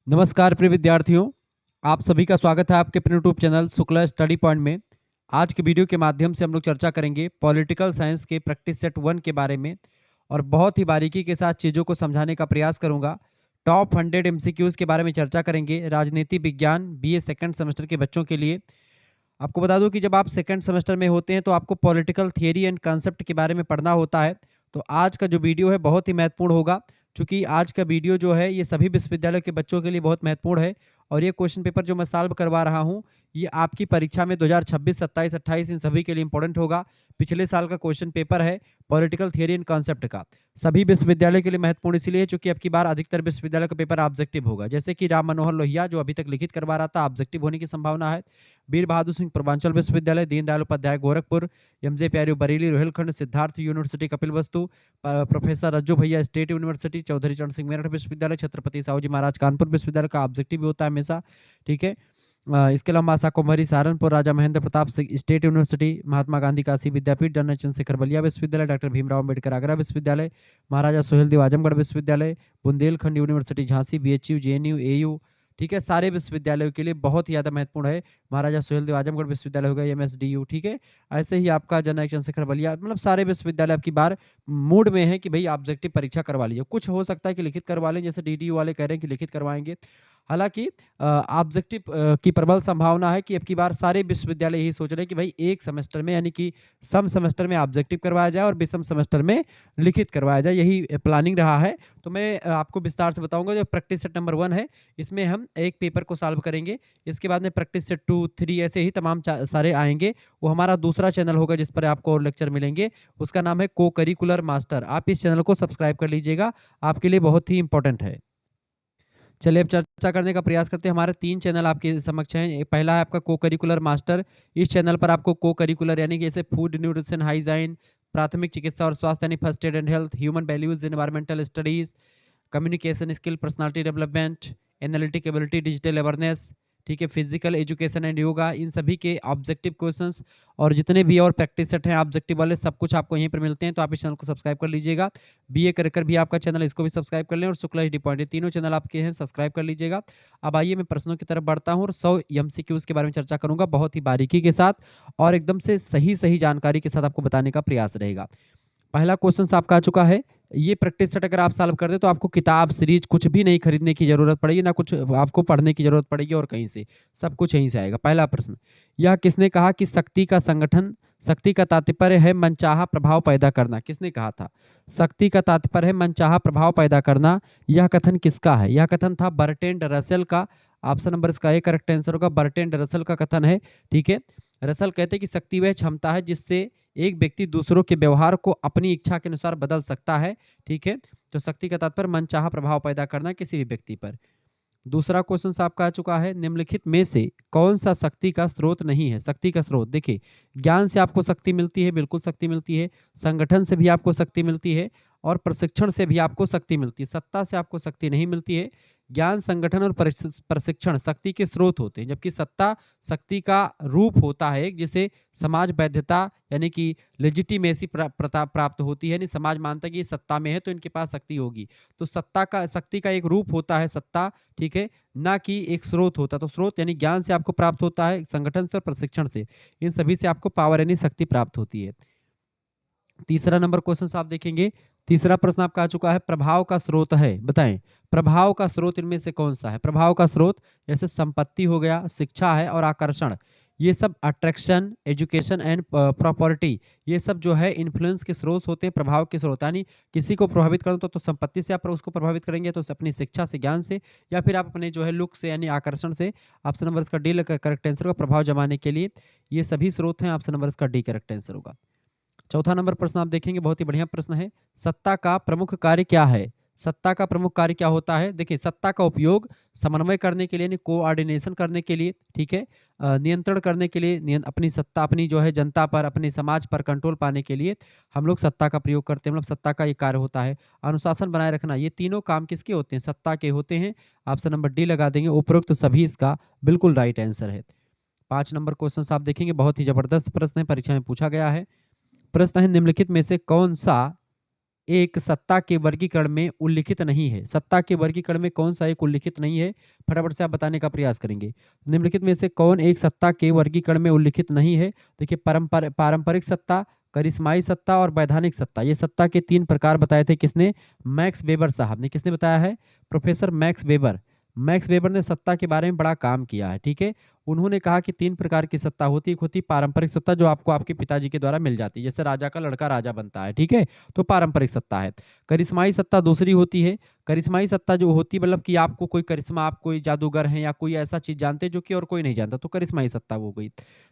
नमस्कार प्रिय विद्यार्थियों, आप सभी का स्वागत है आपके अपने YouTube channel Shukla study point में। आज के वीडियो के माध्यम से हम लोग चर्चा करेंगे पॉलिटिकल साइंस के प्रैक्टिस सेट 1 के बारे में और बहुत ही बारीकी के साथ चीज़ों को समझाने का प्रयास करूंगा। टॉप 100 एमसीक्यूज के बारे में चर्चा करेंगे राजनीति विज्ञान बीए सेकंड सेमेस्टर के बच्चों के लिए। आपको बता दूं कि जब आप सेकंड सेमेस्टर में होते हैं तो आपको पॉलिटिकल थियरी एंड कंसेप्ट के बारे में पढ़ना होता है। तो आज का जो वीडियो है बहुत ही महत्वपूर्ण होगा, क्योंकि आज का वीडियो जो है ये सभी विश्वविद्यालय के बच्चों के लिए बहुत महत्वपूर्ण है। और ये क्वेश्चन पेपर जो मैं सॉल्व करवा रहा हूँ ये आपकी परीक्षा में 2026, 27, 28 इन सभी के लिए इंपॉर्टेंट होगा। पिछले साल का क्वेश्चन पेपर है पॉलिटिकल थियरी एंड कॉन्सेप्ट का, सभी विश्वविद्यालय के लिए महत्वपूर्ण इसलिए क्योंकि अब की बार अधिकतर विश्वविद्यालय का पेपर ऑब्जेक्टिव होगा। जैसे कि राम मनोहर लोहिया जो अभी तक लिखित करवा रहा था, ऑब्जेक्टिव होने की संभावना है। वीर बहादुर सिंह पूर्वांचल विश्वविद्यालय, दीनदयाल उपाध्याय गोरखपुर, एमजे प्यारी बरेली रोहिलखंड, सिद्धार्थ यूनिवर्सिटी कपिलवस्तु, प्रोफेसर रज्जू भैया स्टेट यूनिवर्सिटी, चौधरी चरण सिंह मेरठ विश्वविद्यालय, छत्रपति साहू जी महाराज कानपुर विश्वविद्यालय का ऑब्जेक्टिव भी होता है हमेशा। ठीक है। इसके अलावा मासा कुमारी सहारनपुर, राजा महेंद्र प्रताप स्टेट यूनिवर्सिटी, महात्मा गांधी काशी विद्यापीठ, जनरल चंद्रशेखर बलिया विश्वविद्यालय, डॉक्टर भीमराव अम्बेडकर आगरा विश्वविद्यालय, महाराजा सोहेलदेव आजमगढ़ विश्वविद्यालय, Bundelkhand university Jhansi, BHU, JNU, AU. ठीक है, सारे विश्वविद्यालयों के लिए बहुत ही ज़्यादा महत्वपूर्ण है। महाराजा सोहेलदेव आजमगढ़ विश्वविद्यालय हो गया, एमएसडीयू। ठीक है। ऐसे ही आपका जनरल चंद्रशेखर बलिया, मतलब सारे विश्वविद्यालय आपकी बार मूड में है कि भाई ऑब्जेक्टिव परीक्षा करवा लीजिए। कुछ हो सकता है कि लिखित करवा लें, जैसे डीडीयू वाले कह रहे हैं कि लिखित करवाएंगे। हालांकि ऑब्जेक्टिव की प्रबल संभावना है कि अब की बार सारे विश्वविद्यालय यही सोच रहे हैं कि भाई एक सेमेस्टर में यानी कि सम सेमेस्टर में ऑब्जेक्टिव करवाया जाए और विषम सेमेस्टर में लिखित करवाया जाए, यही प्लानिंग रहा है। तो मैं आपको विस्तार से बताऊंगा। जो प्रैक्टिस सेट नंबर 1 है इसमें हम एक पेपर को सॉल्व करेंगे। इसके बाद में प्रैक्टिस सेट 2, 3 ऐसे ही तमाम सारे आएंगे। वो हमारा दूसरा चैनल होगा जिस पर आपको और लेक्चर मिलेंगे, उसका नाम है को करिकुलर मास्टर। आप इस चैनल को सब्सक्राइब कर लीजिएगा, आपके लिए बहुत ही इंपॉर्टेंट है। चलिए अब चर्चा करने का प्रयास करते हैं। हमारे 3 चैनल आपके समक्ष हैं। पहला है आपका को करिकुलर मास्टर। इस चैनल पर आपको को करिकुलर यानी कि जैसे फूड न्यूट्रिशन हाइजाइन, प्राथमिक चिकित्सा और स्वास्थ्य यानी first aid and health, human values, environmental studies, communication skill, personality development, analytic ability, digital awareness, ठीक है, फिजिकल एजुकेशन एंड योगा, इन सभी के ऑब्जेक्टिव क्वेश्चंस और जितने भी और प्रैक्टिस सेट हैं ऑब्जेक्टिव वाले सब कुछ आपको यहीं पर मिलते हैं। तो आप इस चैनल को सब्सक्राइब कर लीजिएगा। बीए कर भी आपका चैनल, इसको भी सब्सक्राइब कर लें। और शुक्ला डी पॉइंट, तीनों चैनल आपके हैं, सब्सक्राइब कर लीजिएगा। अब आइए मैं प्रश्नों की तरफ बढ़ता हूँ और 100 एमसीक्यूज के बारे में चर्चा करूंगा बहुत ही बारीकी के साथ और एकदम से सही सही जानकारी के साथ आपको बताने का प्रयास रहेगा। पहला क्वेश्चन आपका आ चुका है। ये प्रैक्टिस सेट अगर आप सॉल्व कर दे तो आपको किताब सीरीज कुछ भी नहीं खरीदने की जरूरत पड़ेगी, ना कुछ आपको पढ़ने की जरूरत पड़ेगी और कहीं से, सब कुछ यहीं से आएगा। पहला प्रश्न, यह किसने कहा कि शक्ति का संगठन, शक्ति का तात्पर्य है मनचाहा प्रभाव पैदा करना? किसने कहा था? शक्ति का तात्पर्य है मनचाहा प्रभाव पैदा करना। यह कथन किसका है? यह कथन था बर्ट्रैंड रसेल का। ऑप्शन नंबर इसका ए करेक्ट आंसर होगा, बर्ट्रैंड रसेल का कथन है। ठीक है। रसेल कहते हैं कि शक्ति वह क्षमता है जिससे एक व्यक्ति दूसरों के व्यवहार को अपनी इच्छा के अनुसार बदल सकता है। ठीक है। तो शक्ति का तात्पर्य मनचाहा प्रभाव पैदा करना किसी भी व्यक्ति पर। दूसरा क्वेश्चन आपका आ चुका है, निम्नलिखित में से कौन सा शक्ति का स्रोत नहीं है? शक्ति का स्रोत देखिए, ज्ञान से आपको शक्ति मिलती है, बिल्कुल शक्ति मिलती है। संगठन से भी आपको शक्ति मिलती है और प्रशिक्षण से भी आपको शक्ति मिलती है। सत्ता से आपको शक्ति नहीं मिलती है। ज्ञान, संगठन और प्रशिक्षण शक्ति के स्रोत होते हैं, जबकि सत्ता शक्ति का रूप होता है जिसे समाज वैधता यानी कि लेजिटिमेसी प्राप्त होती है। यानी समाज मानता है कि ये सत्ता में है तो इनके पास शक्ति होगी। तो सत्ता का, शक्ति का एक रूप होता है सत्ता, ठीक है, ना कि एक स्रोत होता। तो स्रोत यानी ज्ञान से आपको प्राप्त होता है, संगठन से और प्रशिक्षण से, इन सभी से आपको पावर यानी शक्ति प्राप्त होती है। तीसरा नंबर क्वेश्चन आप देखेंगे। तीसरा प्रश्न आपका आ चुका है, प्रभाव का स्रोत है, बताएं प्रभाव का स्रोत इनमें से कौन सा है? प्रभाव का स्रोत जैसे संपत्ति हो गया, शिक्षा है और आकर्षण, ये सब अट्रैक्शन, एजुकेशन एंड प्रॉपर्टी, ये सब जो है इन्फ्लुएंस के स्रोत होते हैं, प्रभाव के स्रोत। यानी किसी को प्रभावित करो तो संपत्ति से आप उसको प्रभावित करेंगे, तो अपनी शिक्षा से, ज्ञान से, या फिर आप अपने जो है लुक से यानी आकर्षण से। ऑप्शन नंबर इसका डी करेक्ट आंसर होगा, प्रभाव जमाने के लिए ये सभी स्रोत हैं। ऑप्शन नंबर इसका डी करेक्ट आंसर होगा। चौथा नंबर प्रश्न आप देखेंगे, बहुत ही बढ़िया प्रश्न है, सत्ता का प्रमुख कार्य क्या है? सत्ता का प्रमुख कार्य क्या होता है? देखिए, सत्ता का उपयोग समन्वय करने के लिए यानी कोऑर्डिनेशन करने के लिए, ठीक है, नियंत्रण करने के लिए, अपनी सत्ता, अपनी जो है जनता पर, अपने समाज पर कंट्रोल पाने के लिए हम लोग सत्ता का प्रयोग करते हैं। मतलब सत्ता का ये कार्य होता है। अनुशासन बनाए रखना, ये तीनों काम किसके होते हैं? सत्ता के होते हैं। ऑप्शन नंबर डी लगा देंगे, उपरोक्त तो सभी इसका बिल्कुल राइट आंसर है। 5 नंबर क्वेश्चन आप देखेंगे, बहुत ही जबरदस्त प्रश्न है, परीक्षा में पूछा गया है। प्रश्न है, निम्नलिखित में से कौन सा एक सत्ता के वर्गीकरण में उल्लिखित नहीं है? सत्ता के वर्गीकरण में कौन सा एक उल्लिखित नहीं है? फटाफट से आप बताने का प्रयास करेंगे। निम्नलिखित में से कौन एक सत्ता के वर्गीकरण में उल्लिखित नहीं है? देखिए, पारंपरिक सत्ता, करिश्माई सत्ता और वैधानिक सत्ता। ये सत्ता के 3 प्रकार बताए थे किसने? मैक्स वेबर साहब ने। किसने बताया है? Professor max weber. Max weber ने सत्ता के बारे में बड़ा काम किया है, ठीक है? उन्होंने कहा कि 3 प्रकार की सत्ता होती है। एक होती है पारंपरिक सत्ता, जो आपको आपके पिताजी के द्वारा मिल जाती है, जैसे राजा का लड़का राजा बनता है, ठीक है? तो पारंपरिक सत्ता है। करिश्माई सत्ता दूसरी होती है। करिश्माई सत्ता जो होती है, मतलब कि आपको कोई करिश्मा, आप कोई जादूगर हैं या कोई ऐसा चीज़ जानते हैं जो कि और कोई नहीं जानता, तो करिश्माई सत्ता वो हो गई।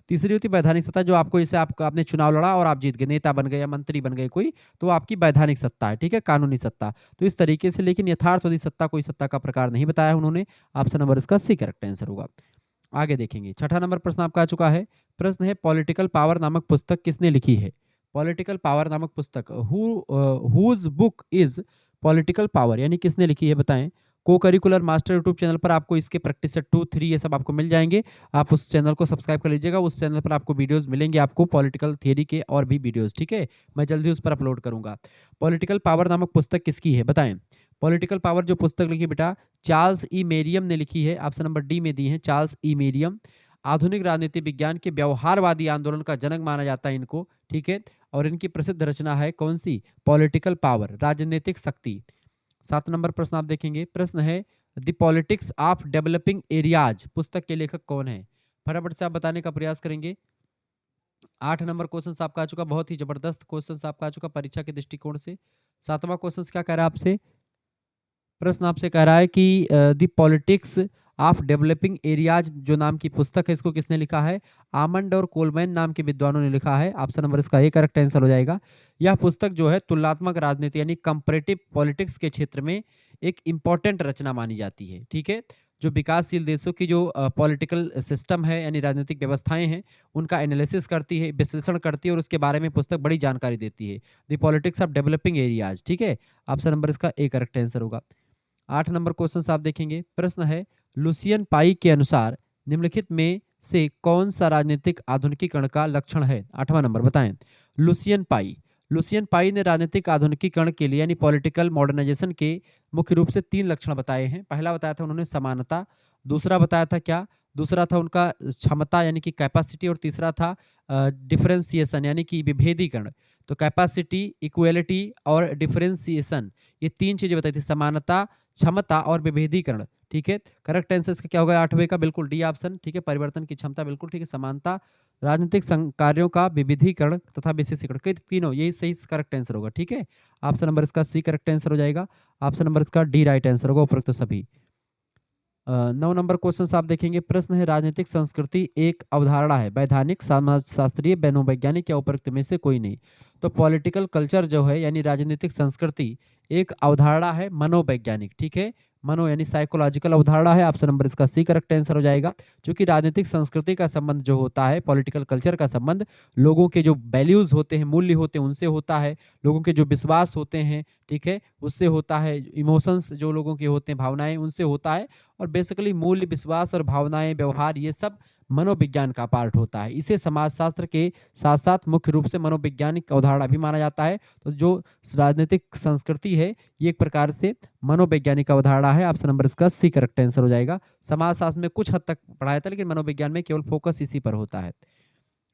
तीसरी होती है वैधानिक सत्ता, जो आपको, जैसे आपने चुनाव लड़ा और आप जीत गए, नेता बन गए या मंत्री बन गए कोई, तो वो आपकी वैधानिक सत्ता है, ठीक है? कानूनी सत्ता। तो इस तरीके से, लेकिन यथार्थवादी सत्ता कोई सत्ता का प्रकार नहीं बताया उन्होंने। ऑप्शन नंबर इसका सी करेक्ट आंसर होगा। आगे देखेंगे, छठा नंबर प्रश्न आपका आ चुका है। प्रश्न है, पॉलिटिकल पावर नामक पुस्तक किसने लिखी है? पॉलिटिकल पावर नामक पुस्तक, whose book is political power, यानी किसने लिखी है, बताएं। को करिकुलर मास्टर यूट्यूब चैनल पर आपको इसके प्रैक्टिस सेट 2, 3 ये सब आपको मिल जाएंगे। आप उस चैनल को सब्सक्राइब कर लीजिएगा। उस चैनल पर आपको वीडियोस मिलेंगे, आपको पॉलिटिकल थियरी के और भी वीडियोस, ठीक है? मैं जल्दी उस पर अपलोड करूंगा। पॉलिटिकल पावर नामक पुस्तक किसकी है, बताएं। पॉलिटिकल पावर जो पुस्तक लिखी बेटा, चार्ल्स ई मेरियम ने लिखी है। ऑप्शन नंबर डी में दी है, चार्ल्स ई मेरियम। आधुनिक राजनीति विज्ञान के व्यवहारवादी आंदोलन का जनक माना जाता है इनको, ठीक है? और इनकी प्रसिद्ध रचना है कौन सी? पॉलिटिकल पावर, राजनीतिक शक्ति। 7 नंबर प्रश्न आप देखेंगे। प्रश्न है, the politics of developing areas पुस्तक के लेखक कौन है? फटाफट से आप बताने का प्रयास करेंगे। 8 नंबर क्वेश्चन आपका आ चुका, बहुत ही जबरदस्त क्वेश्चन आपका आ चुका परीक्षा के दृष्टिकोण से। 7वां क्वेश्चन क्या कह रहा है आपसे? प्रश्न आपसे कह रहा है कि the politics of developing areas जो नाम की पुस्तक है, इसको किसने लिखा है? आमंड और कोलमैन नाम के विद्वानों ने लिखा है। ऑप्शन नंबर इसका ए करेक्ट आंसर हो जाएगा। यह पुस्तक जो है तुलनात्मक राजनीति यानी कंपैरेटिव पॉलिटिक्स के क्षेत्र में एक इंपॉर्टेंट रचना मानी जाती है, ठीक है? जो विकासशील देशों की जो पॉलिटिकल सिस्टम है यानी राजनीतिक व्यवस्थाएं हैं, उनका एनालिसिस करती है, विश्लेषण करती है और उसके बारे में पुस्तक बड़ी जानकारी देती है। The politics of developing areas, ठीक है? ऑप्शन नंबर इसका ए करेक्ट आंसर होगा। 8 नंबर क्वेश्चन आप देखेंगे। प्रश्न है, लुसियन पाई के अनुसार निम्नलिखित में से कौन सा राजनीतिक आधुनिकीकरण का लक्षण है? 8वां नंबर बताएं। लुसियन पाई, लुसियन पाई ने राजनीतिक आधुनिकीकरण के लिए यानी पॉलिटिकल मॉडर्नाइजेशन के मुख्य रूप से 3 लक्षण बताए हैं। पहला बताया था उन्होंने समानता, दूसरा बताया था क्या? दूसरा था उनका क्षमता यानी कि कैपेसिटी, और तीसरा था डिफरेंशिएशन यानी कि विभेदीकरण। तो कैपेसिटी, इक्वलिटी और डिफरेंशिएशन, ये 3 चीजें बताई थी, समानता, क्षमता और विभेदीकरण, ठीक है? करेक्ट आंसर इसका क्या होगा? 8वें का बिल्कुल डी ऑप्शन, ठीक है? परिवर्तन की क्षमता, बिल्कुल ठीक है। समानता, राजनीतिक कार्यों का विविधीकरण तथा विशेषीकरण, के तीनों, यही सही करेक्ट आंसर होगा, ठीक है? ऑप्शन नंबर इसका सी करेक्ट आंसर हो जाएगा। ऑप्शन नंबर इसका डी राइट आंसर होगा, उपरोक्त सभी। 9 नंबर क्वेश्चन आप देखेंगे। प्रश्न है, राजनीतिक संस्कृति एक अवधारणा है, वैधानिक, समाजशास्त्रीय, मनोवैज्ञानिक या उपरोक्त में से कोई नहीं? तो पॉलिटिकल कल्चर जो है यानी राजनीतिक संस्कृति एक अवधारणा है, मनोवैज्ञानिक, ठीक है? मनो यानी साइकोलॉजिकल अवधारणा है। ऑप्शन नंबर इसका सी करेक्ट आंसर हो जाएगा। क्योंकि राजनीतिक संस्कृति का संबंध जो होता है, पॉलिटिकल कल्चर का संबंध लोगों के जो वैल्यूज होते हैं, मूल्य होते हैं, उनसे होता है। लोगों के जो विश्वास होते हैं, ठीक है, उससे होता है। इमोशंस जो लोगों के होते हैं, भावनाएं, उनसे होता है। और बेसिकली मूल्य, विश्वास और भावनाएं, व्यवहार, ये सब मनोविज्ञान का पार्ट होता है। इसे समाजशास्त्र के साथ साथ मुख्य रूप से मनोवैज्ञानिक अवधारणा भी माना जाता है। तो जो राजनीतिक संस्कृति है, ये एक प्रकार से मनोवैज्ञानिक अवधारणा है। ऑप्शन नंबर इसका सी करेक्ट आंसर हो जाएगा। समाजशास्त्र में कुछ हद तक पढ़ाया था, लेकिन मनोविज्ञान में केवल फोकस इसी पर होता है।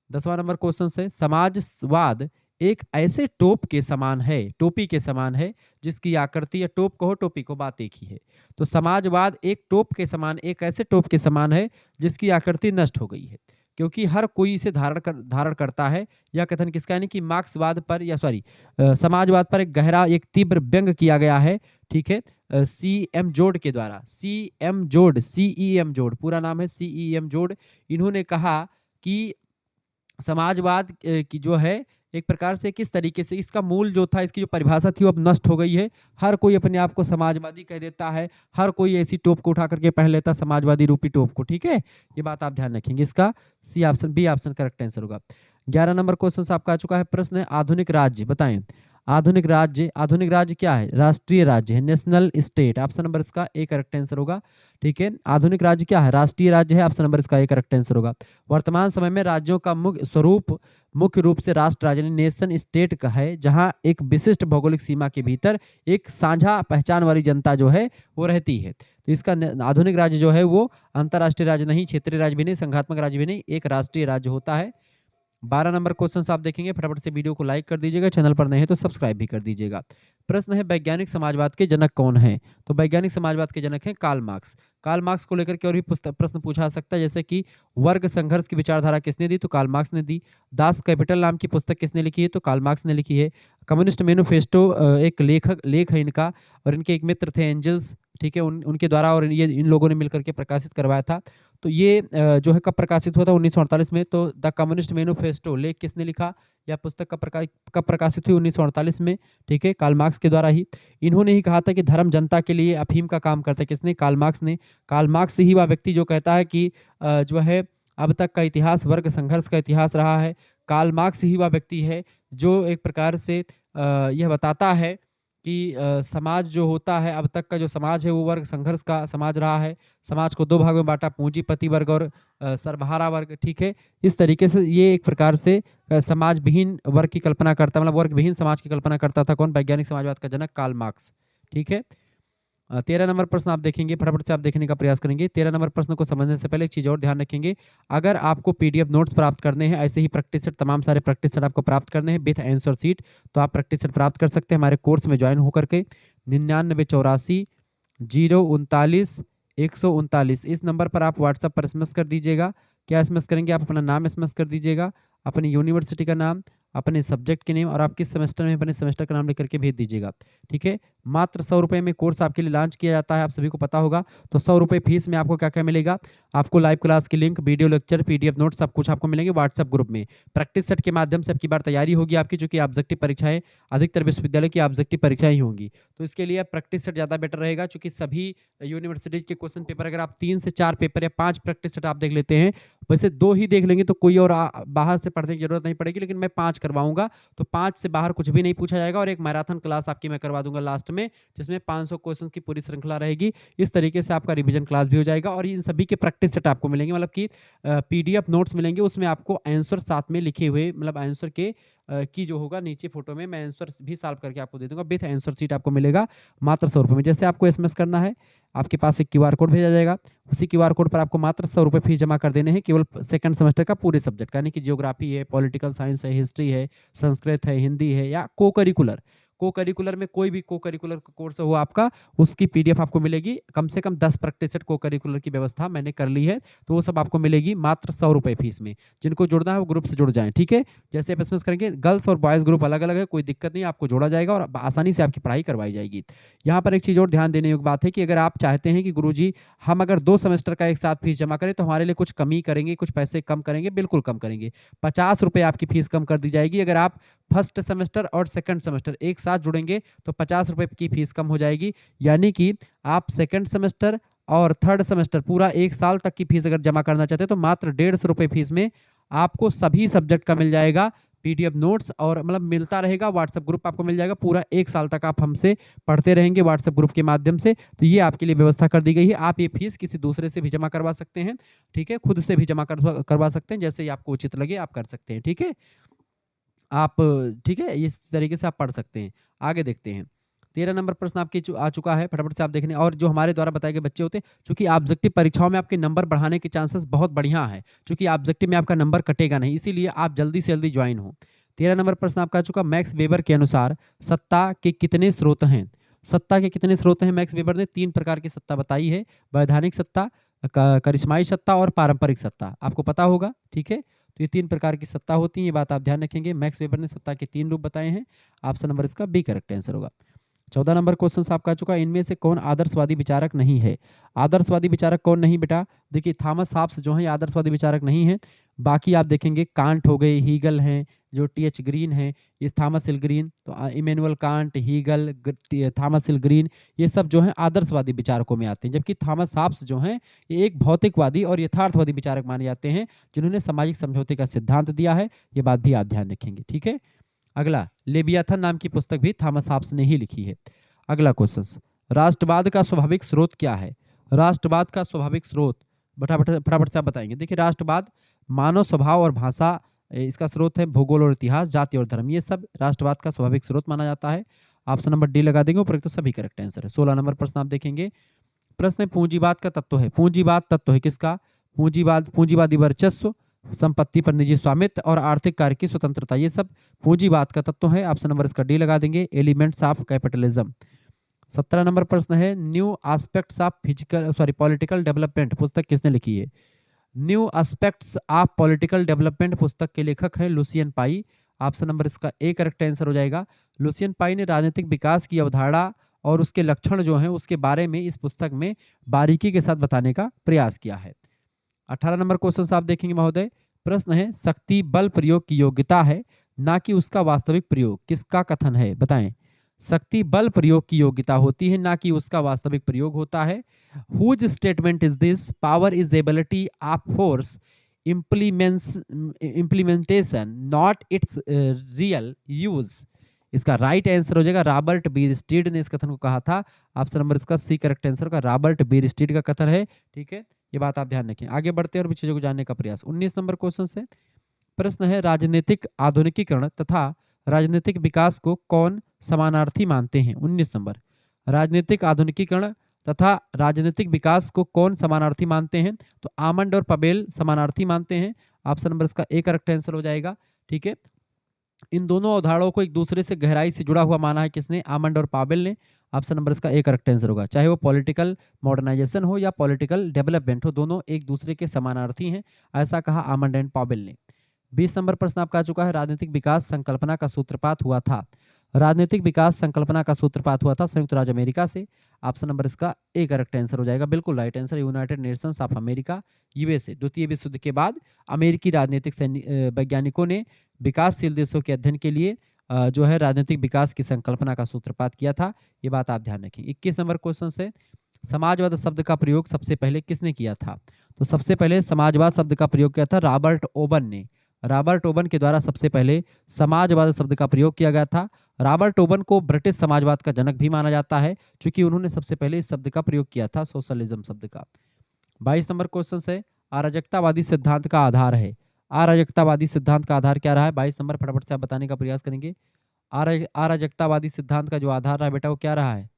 10वां नंबर क्वेश्चन है, समाजवाद एक ऐसे टोप के समान है, टोपी के समान है, जिसकी आकृति, या टोप कहो टोपी को, बात एक ही है। तो समाजवाद एक टोप के समान, एक ऐसे टोप के समान है जिसकी आकृति नष्ट हो गई है, क्योंकि हर कोई इसे धारण करता है। यह कथन किसका, यानी कि मार्क्सवाद पर, या सॉरी समाजवाद पर एक गहरा, एक तीव्र व्यंग किया गया है, ठीक है? सी एम जोड के द्वारा। सी एम जोड, सीई एम जोड पूरा नाम है, सीई एम जोड। इन्होंने कहा कि समाजवाद की जो है एक प्रकार से किस तरीके से, इसका मूल जो था, इसकी जो परिभाषा थी, वो अब नष्ट हो गई है। हर कोई अपने आप को समाजवादी कह देता है, हर कोई ऐसी टोप को उठा करके पहन लेता है, समाजवादी रूपी टोप को, ठीक है? ये बात आप ध्यान रखेंगे। इसका C option, B option correct answer होगा। 11 नंबर क्वेश्चन आपका आ चुका है। प्रश्न है, आधुनिक राज्य बताएं। आधुनिक राज्य क्या है? राष्ट्रीय राज्य है, नेशनल स्टेट। ऑप्शन नंबर इसका ए करेक्ट आंसर होगा। ठीक है, आधुनिक राज्य क्या है? राष्ट्रीय राज्य है। ऑप्शन नंबर इसका ए करेक्ट आंसर होगा। वर्तमान समय में राज्यों का मुख्य रूप से राष्ट्र राज्य नेशन स्टेट का है, जहां एक विशिष्ट भौगोलिक सीमा के भीतर एक साझा पहचान वाली जनता जो है वो रहती है। तो इसका आधुनिक राज्य जो है वो अंतर्राष्ट्रीय राज्य नहीं, क्षेत्रीय राज्य भी नहीं, संघात्मक राज्य भी नहीं, एक राष्ट्रीय राज्य होता है। 12 नंबर क्वेश्चन आप देखेंगे, फटाफट से वीडियो को लाइक कर दीजिएगा, चैनल पर नए हैं तो सब्सक्राइब भी कर दीजिएगा। प्रश्न है, वैज्ञानिक समाजवाद के जनक कौन है? तो वैज्ञानिक समाजवाद के जनक हैं कार्ल मार्क्स। कार्ल मार्क्स को लेकर के और भी प्रश्न पूछा जा सकता है, जैसे कि वर्ग संघर्ष की विचारधारा किसने दी? तो कार्ल मार्क्स ने दी। दास कैपिटल नाम की पुस्तक किसने लिखी है? तो कार्ल मार्क्स ने लिखी है। कम्युनिस्ट मैनिफेस्टो एक लेख है इनका, और इनके एक मित्र थे एंजल्स, ठीक है, उनके द्वारा, और ये इन लोगों ने मिलकर के प्रकाशित करवाया था। तो ये जो है कब प्रकाशित हुआ था? 1948 में। तो द कम्युनिस्ट मैनिफेस्टो लेख किसने लिखा, या पुस्तक कब प्रकाशित हुई? 1948 में। ठीक है, कार्ल मार्क्स के द्वारा ही। इन्होंने ही कहा था कि धर्म जनता के लिए अफीम का काम करता है। किसने? कार्ल मार्क्स ने। कार्ल मार्क्स ही वह व्यक्ति जो कहता है कि जो है अब तक का इतिहास वर्ग संघर्ष का इतिहास रहा है। कार्ल मार्क्स ही वह व्यक्ति है जो एक प्रकार से यह बताता है कि समाज जो होता है, अब तक का जो समाज है वो वर्ग संघर्ष का समाज रहा है। समाज को दो भागों में बांटा, पूंजीपति वर्ग और सर्वहारा वर्ग। ठीक है, इस तरीके से ये एक प्रकार से समाज विहीन वर्ग की कल्पना करता, मतलब वर्ग विहीन समाज की कल्पना करता था। कौन? वैज्ञानिक समाजवाद का जनक कार्ल मार्क्स। ठीक है, 13 नंबर प्रश्न आप देखेंगे, फटाफट से आप देखने का प्रयास करेंगे। 13 नंबर प्रश्न को समझने से पहले एक चीज़ और ध्यान रखेंगे, अगर आपको पीडीएफ नोट्स प्राप्त करने हैं, ऐसे ही प्रैक्टिस सेट, तमाम सारे प्रैक्टिस सेट आपको प्राप्त करने हैं विथ आंसर शीट, तो आप प्रैक्टिस सेट प्राप्त कर सकते हैं हमारे कोर्स में ज्वाइन होकर के। 9984 039 139 इस नंबर पर आप व्हाट्सएप पर एसएमएस कर दीजिएगा। क्या एसएमएस करेंगे? आप अपना नाम एसएमएस कर दीजिएगा, अपनी यूनिवर्सिटी का नाम, अपने सब्जेक्ट के नेम, और आप किस सेमेस्टर में अपने सेमेस्टर का नाम लिख करके भेज दीजिएगा। ठीक है, मात्र 100 रुपये में कोर्स आपके लिए लॉन्च किया जाता है, आप सभी को पता होगा। तो 100 रुपये फीस में आपको क्या क्या मिलेगा? आपको लाइव क्लास की link, video lecture, PDF note, सब कुछ आपको मिलेंगे व्हाट्सएप ग्रुप में। प्रैक्टिस सेट के माध्यम से आपकी बार तैयारी होगी आपकी, जो कि ऑब्जेक्टिव परीक्षाएं, अधिकतर विश्वविद्यालय की ऑब्जेक्टिव परीक्षाएं ही होंगी। तो इसके लिए प्रैक्टिस सेट ज़्यादा बेटर रहेगा, क्योंकि सभी यूनिवर्सिटीज के क्वेश्चन पेपर, अगर आप 3 से 4 पेपर या 5 प्रैक्टिस सेट आप देख लेते हैं, वैसे 2 ही देख लेंगे तो कोई और बाहर से पढ़ने की जरूरत नहीं पड़ेगी, लेकिन मैं 5 करवाऊंगा, तो 5 से बाहर कुछ भी नहीं पूछा जाएगा, और एक मैराथन क्लास आपकी मैं करवा दूंगा लास्ट में, जिसमें 500 क्वेश्चन की पूरी श्रृंखला रहेगी। इस तरीके से आपका रिवीजन क्लास भी हो जाएगा, और इन सभी के प्रैक्टिस सेट आपको मिलेंगे, मतलब कि पीडीएफ नोट्स मिलेंगे, उसमें आपको आंसर साथ में लिखे हुए, मतलब आंसर के की जो होगा नीचे फोटो में, मैं आंसर भी सॉल्व करके आपको दे दूंगा, विथ आंसर शीट आपको मिलेगा मात्र 100 रुपये में। जैसे आपको एसएमएस करना है, आपके पास एक क्यूआर कोड भेजा जाएगा, उसी क्यूआर कोड पर आपको मात्र 100 रुपये फीस जमा कर देने हैं, केवल सेकंड सेमेस्टर का पूरे सब्जेक्ट, यानी कि जियोग्राफी है, पॉलिटिकल साइंस है, हिस्ट्री है, संस्कृत है, हिंदी है, या को करिकुलर में कोई भी को करिकुलर कोर्स हो आपका, उसकी पीडीएफ आपको मिलेगी। कम से कम 10 प्रैक्टिस सेट को करिकुलर की व्यवस्था मैंने कर ली है, तो वो सब आपको मिलेगी मात्र 100 रुपये फीस में। जिनको जुड़ना है वो ग्रुप से जुड़ जाएं। ठीक है, जैसे आप एसएमएस करेंगे, गर्ल्स और बॉयज़ ग्रुप अलग अलग है, कोई दिक्कत नहीं, आपको जोड़ा जाएगा और आसानी से आपकी पढ़ाई करवाई जाएगी। यहाँ पर एक चीज़ और ध्यान देने योग्य बात है कि अगर आप चाहते हैं कि गुरुजी हम अगर 2 सेमेस्टर का एक साथ फीस जमा करें, तो हमारे लिए कुछ कमी करेंगे, कुछ पैसे कम करेंगे, बिल्कुल कम करेंगे। 50 रुपये आपकी फीस कम कर दी जाएगी। अगर आप फर्स्ट सेमेस्टर और सेकंड सेमेस्टर एक साथ जुड़ेंगे तो 50 रुपये की फीस कम हो जाएगी, यानी कि आप सेकंड सेमेस्टर और थर्ड सेमेस्टर पूरा 1 साल तक की फीस अगर जमा करना चाहते हैं, तो मात्र 150 रुपये फीस में आपको सभी सब्जेक्ट का मिल जाएगा पीडीएफ नोट्स, और मतलब मिलता रहेगा। व्हाट्सएप ग्रुप आपको मिल जाएगा, पूरा 1 साल तक आप हमसे पढ़ते रहेंगे व्हाट्सएप ग्रुप के माध्यम से। तो ये आपके लिए व्यवस्था कर दी गई है। आप ये फीस किसी दूसरे से भी जमा करवा सकते हैं, ठीक है, खुद से भी जमा करवा सकते हैं, जैसे आपको उचित लगे आप कर सकते हैं। ठीक है, आप, ठीक है, इस तरीके से आप पढ़ सकते हैं। आगे देखते हैं, 13 नंबर प्रश्न आपके आ चुका है, फटाफट से आप देखने, और जो हमारे द्वारा बताए गए बच्चे होते हैं, चूंकि ऑब्जेक्टिव परीक्षाओं में आपके नंबर बढ़ाने के चांसेस बहुत बढ़िया है, क्योंकि ऑब्जेक्टिव में आपका नंबर कटेगा नहीं, इसीलिए आप जल्दी से जल्दी ज्वाइन हो। 13 नंबर प्रश्न आपका आ चुका, मैक्स वेबर के अनुसार सत्ता के कितने स्रोत हैं? सत्ता के कितने स्रोत हैं? मैक्स वेबर ने 3 प्रकार की सत्ता बताई है, वैधानिक सत्ता, करिश्माई सत्ता और पारंपरिक सत्ता, आपको पता होगा। ठीक है, तो ये 3 प्रकार की सत्ता होती है, ये बात आप ध्यान रखेंगे। मैक्स वेबर ने सत्ता के 3 रूप बताए हैं। ऑप्शन नंबर इसका बी करेक्ट आंसर होगा। 14 नंबर क्वेश्चन आपका आ चुका है, इनमें से कौन आदर्शवादी विचारक नहीं है? आदर्शवादी विचारक कौन नहीं बेटा? देखिए, थॉमस हॉब्स जो है आदर्शवादी विचारक नहीं है। बाकी आप देखेंगे, कांट हो गए, हीगल हैं, जो टीएच ग्रीन है, ये थॉमस हिल ग्रीन, तो इमैनुअल कांट, हीगल, थॉमस हिल ग्रीन, ये सब जो है आदर्शवादी विचारकों में आते हैं। जबकि थॉमस हॉब्स जो हैं ये एक भौतिकवादी और यथार्थवादी विचारक माने जाते हैं, जिन्होंने सामाजिक समझौते का सिद्धांत दिया है। ये बात भी आप ध्यान रखेंगे। ठीक है, अगला, लेवियाथन नाम की पुस्तक भी थॉमस हॉब्स ने ही लिखी है। अगला क्वेश्चन, राष्ट्रवाद का स्वाभाविक स्रोत क्या है? राष्ट्रवाद का स्वाभाविक स्रोत फटाफट फटाफट से आप बताएंगे। देखिए, राष्ट्रवाद मानव स्वभाव और भाषा, इसका स्रोत है भूगोल और इतिहास, जाति और धर्म, ये सब राष्ट्रवाद का स्वाभाविक स्रोत माना जाता है। ऑप्शन नंबर डी लगा देंगे, उपरोक्त सभी करेक्ट आंसर है। 16 नंबर प्रश्न आप देखेंगे। प्रश्न है पूंजीवाद का तत्व है। पूंजीवाद तत्व है किसका? पूंजीवादी वर्चस्व, संपत्ति पर निजी स्वामित्व और आर्थिक कार्य की स्वतंत्रता, ये सब पूंजीवाद का तत्व है। ऑप्शन नंबर इसका डी लगा देंगे, एलिमेंट्स ऑफ कैपिटलिज्म। 17 नंबर प्रश्न है new aspects of political development पुस्तक किसने लिखी है? New aspects of political development पुस्तक के लेखक हैं लुसियन पाई। ऑप्शन नंबर इसका ए करेक्ट आंसर हो जाएगा। लुसियन पाई ने राजनीतिक विकास की अवधारणा और उसके लक्षण जो हैं उसके बारे में इस पुस्तक में बारीकी के साथ बताने का प्रयास किया है। 18 नंबर क्वेश्चन आप देखेंगे महोदय। प्रश्न है शक्ति बल प्रयोग की योग्यता है, ना कि उसका वास्तविक प्रयोग, किसका कथन है? बताएं। शक्ति बल प्रयोग की योग्यता होती है, ना कि उसका वास्तविक प्रयोग होता है। Whose statement is this? Power is ability of force implementation, not its real use. इसका राइट आंसर हो जाएगा रॉबर्ट बीरस्टीड ने इस कथन को कहा था। ऑप्शन नंबर इसका सी करेक्ट आंसर का रॉबर्ट बीरस्टीड का कथन है। ठीक है, ये बात आप ध्यान रखें। आगे बढ़ते हैं और भी चीजों को जानने का प्रयास। 19 नंबर क्वेश्चन से प्रश्न है राजनीतिक आधुनिकीकरण तथा राजनीतिक विकास को कौन समानार्थी मानते हैं? 19 नंबर, राजनीतिक आधुनिकीकरण तथा राजनीतिक विकास को कौन समानार्थी मानते हैं? तो आमंड और पबेल समानार्थी मानते हैं। ऑप्शन नंबर इसका ए करेक्ट आंसर हो जाएगा। ठीक है, इन दोनों अवधारणाओं को एक दूसरे से गहराई से जुड़ा हुआ माना है किसने? आमंड और पावेल ने। ऑप्शन नंबर इसका ए करेक्ट आंसर होगा। चाहे वो पॉलिटिकल मॉडर्नाइजेशन हो या पॉलिटिकल डेवलपमेंट हो, दोनों एक दूसरे के समानार्थी हैं, ऐसा कहा आमंड एंड पावेल ने। 20 नंबर प्रश्न आपका आ चुका है, राजनीतिक विकास संकल्पना का सूत्रपात हुआ था। राजनीतिक विकास संकल्पना का सूत्रपात हुआ था संयुक्त राज्य अमेरिका से। ऑप्शन नंबर इसका ए करेक्ट आंसर हो जाएगा, बिल्कुल right answer, United Nations of America, USA. द्वितीय विश्व युद्ध के बाद अमेरिकी राजनीतिक वैज्ञानिकों ने विकासशील देशों के अध्ययन के लिए जो है राजनीतिक विकास की संकल्पना का सूत्रपात किया था। ये बात आप ध्यान रखें। 21 नंबर क्वेश्चन से समाजवाद शब्द का प्रयोग सबसे पहले किसने किया था? तो सबसे पहले समाजवाद शब्द का प्रयोग किया था रॉबर्ट ओवन ने। रॉबर्ट ओवन के द्वारा सबसे पहले समाजवाद शब्द का प्रयोग किया गया था। रॉबर्ट ओवन को ब्रिटिश समाजवाद का जनक भी माना जाता है, क्योंकि उन्होंने सबसे पहले इस शब्द का प्रयोग किया था, सोशलिज्म शब्द का। 22 नंबर क्वेश्चन से अराजकतावादी सिद्धांत का आधार है। अराजकतावादी सिद्धांत का आधार क्या रहा है? 22 नंबर फटाफट से आप बताने का प्रयास करेंगे। अराजकतावादी सिद्धांत का जो आधार रहा है बेटा, वो क्या रहा है?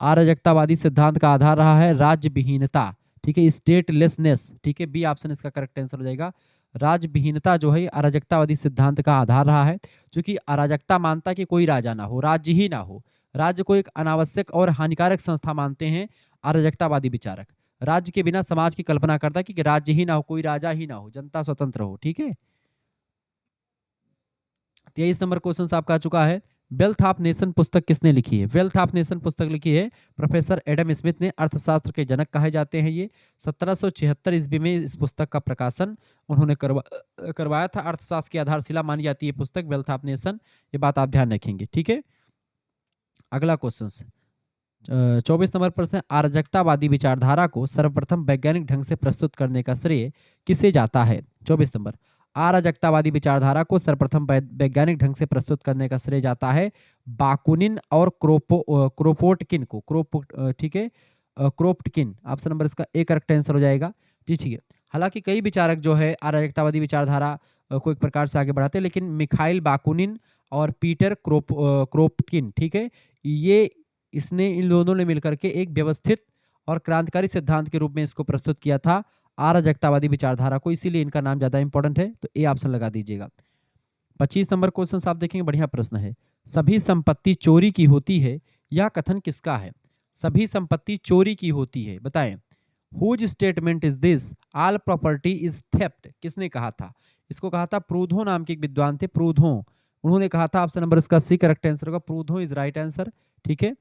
अराजकतावादी सिद्धांत का आधार रहा है राज्य विहीनता। ठीक है, स्टेटलेसनेस। ठीक है, बी ऑप्शन इसका करेक्ट आंसर हो जाएगा। राज्य विहीनता जो है अराजकतावादी सिद्धांत का आधार रहा है, क्योंकि अराजकता मानता कि कोई राजा ना हो, राज्य ही ना हो। राज्य को एक अनावश्यक और हानिकारक संस्था मानते हैं अराजकतावादी विचारक। राज्य के बिना समाज की कल्पना करता कि राज्य ही ना हो, कोई राजा ही ना हो, जनता स्वतंत्र हो। ठीक है, 23 नंबर क्वेश्चन आपका आ चुका है, वेल्थ ऑफ नेशन पुस्तक किसने लिखी है? वेल्थ ऑफ नेशन पुस्तक लिखी है प्रोफेसर एडम स्मिथ ने। अर्थशास्त्र के जनक कहे जाते हैं ये। 1776 ईस्वी में इस पुस्तक का प्रकाशन उन्होंने करवाया था। अर्थशास्त्र की आधारशिला मानी जाती है पुस्तक वेल्थ ऑफ नेशन, ये बात आप ध्यान रखेंगे। ठीक है, अगला क्वेश्चन 24 नंबर प्रश्न है, अराजकतावादी विचारधारा को सर्वप्रथम वैज्ञानिक ढंग से प्रस्तुत करने का श्रेय किसे जाता है? 24 नंबर, अराजकतावादी विचारधारा को सर्वप्रथम वैज्ञानिक ढंग से प्रस्तुत करने का श्रेय जाता है बाकुनिन और क्रोपोटकिन को। ठीक है, क्रोप्टकिन। ऑप्शन नंबर इसका ए करेक्ट आंसर हो जाएगा। ठीक है, हालांकि कई विचारक जो है अराजकतावादी विचारधारा को एक प्रकार से आगे बढ़ाते हैं, लेकिन मिखाइल बाकुनिन और पीटर क्रोप्टकिन, ठीक है, ये इसने इन दोनों ने मिलकर के एक व्यवस्थित और क्रांतिकारी सिद्धांत के रूप में इसको प्रस्तुत किया था अराजकतावादी विचारधारा को, इसीलिए इनका नाम ज्यादा इंपॉर्टेंट है, तो ए ऑप्शन लगा दीजिएगा। 25 नंबर क्वेश्चन आप देखेंगे, बढ़िया प्रश्न है, सभी संपत्ति चोरी की होती है, यह कथन किसका है? सभी संपत्ति चोरी की होती है, बताएं। Whose statement is this? All property is theft, किसने कहा था? इसको कहा था प्रूधो नाम के एक विद्वान थे, प्रूधो, उन्होंने कहा था। ऑप्शन नंबर इसका सी करेक्ट आंसर होगा, प्रूधो इज राइट आंसर। ठीक है,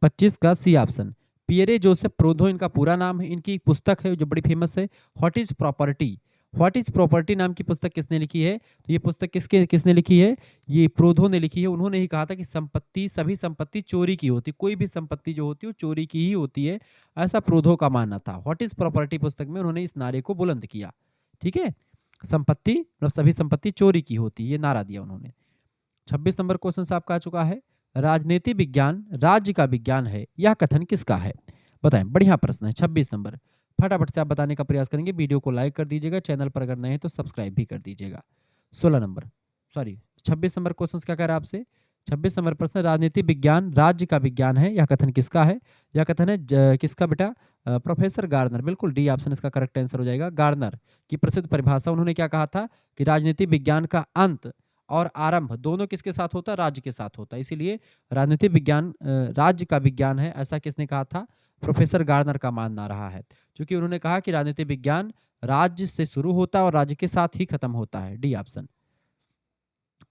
25 का सी ऑप्शन। पियरे जोसेफ प्रूधो इनका पूरा नाम है। इनकी एक पुस्तक है जो बड़ी फेमस है, what is property. What is property नाम की पुस्तक किसने लिखी है? तो ये पुस्तक किसने लिखी है? ये प्रूधो ने लिखी है। उन्होंने ही कहा था कि संपत्ति, सभी संपत्ति चोरी की होती, कोई भी संपत्ति जो होती है वो चोरी की ही होती है, ऐसा प्रूधो का मानना था। व्हाट इज प्रॉपर्टी पुस्तक में उन्होंने इस नारे को बुलंद किया। ठीक है, संपत्ति मतलब सभी संपत्ति चोरी की होती, ये नारा दिया उन्होंने। 26 नंबर क्वेश्चन से आपका आ चुका है, राजनीति विज्ञान राज्य का विज्ञान है, यह कथन किसका है? बताएं। बढ़िया प्रश्न है। 26 नंबर फटाफट से आप बताने का प्रयास करेंगे। वीडियो को लाइक कर दीजिएगा, चैनल पर अगर नए हैं तो सब्सक्राइब भी कर दीजिएगा। 16 नंबर, सॉरी 26 नंबर क्वेश्चन क्या कह रहा है आपसे? 26 नंबर प्रश्न, राजनीति विज्ञान राज्य का विज्ञान है, यह कथन किसका है? यह कथन है किसका बेटा? Professor Garner. बिल्कुल डी ऑप्शन इसका करेक्ट आंसर हो जाएगा। गार्नर की प्रसिद्ध परिभाषा, उन्होंने क्या कहा था कि राजनीति विज्ञान का अंत और आरंभ दोनों किसके साथ होता है? राज्य के साथ होता है। इसीलिए राजनीति विज्ञान राज्य का विज्ञान है, ऐसा किसने कहा था? प्रोफेसर गार्नर का मानना रहा है, क्योंकि उन्होंने कहा कि राजनीति विज्ञान राज्य से शुरू होता है और राज्य के साथ ही खत्म होता है। D option.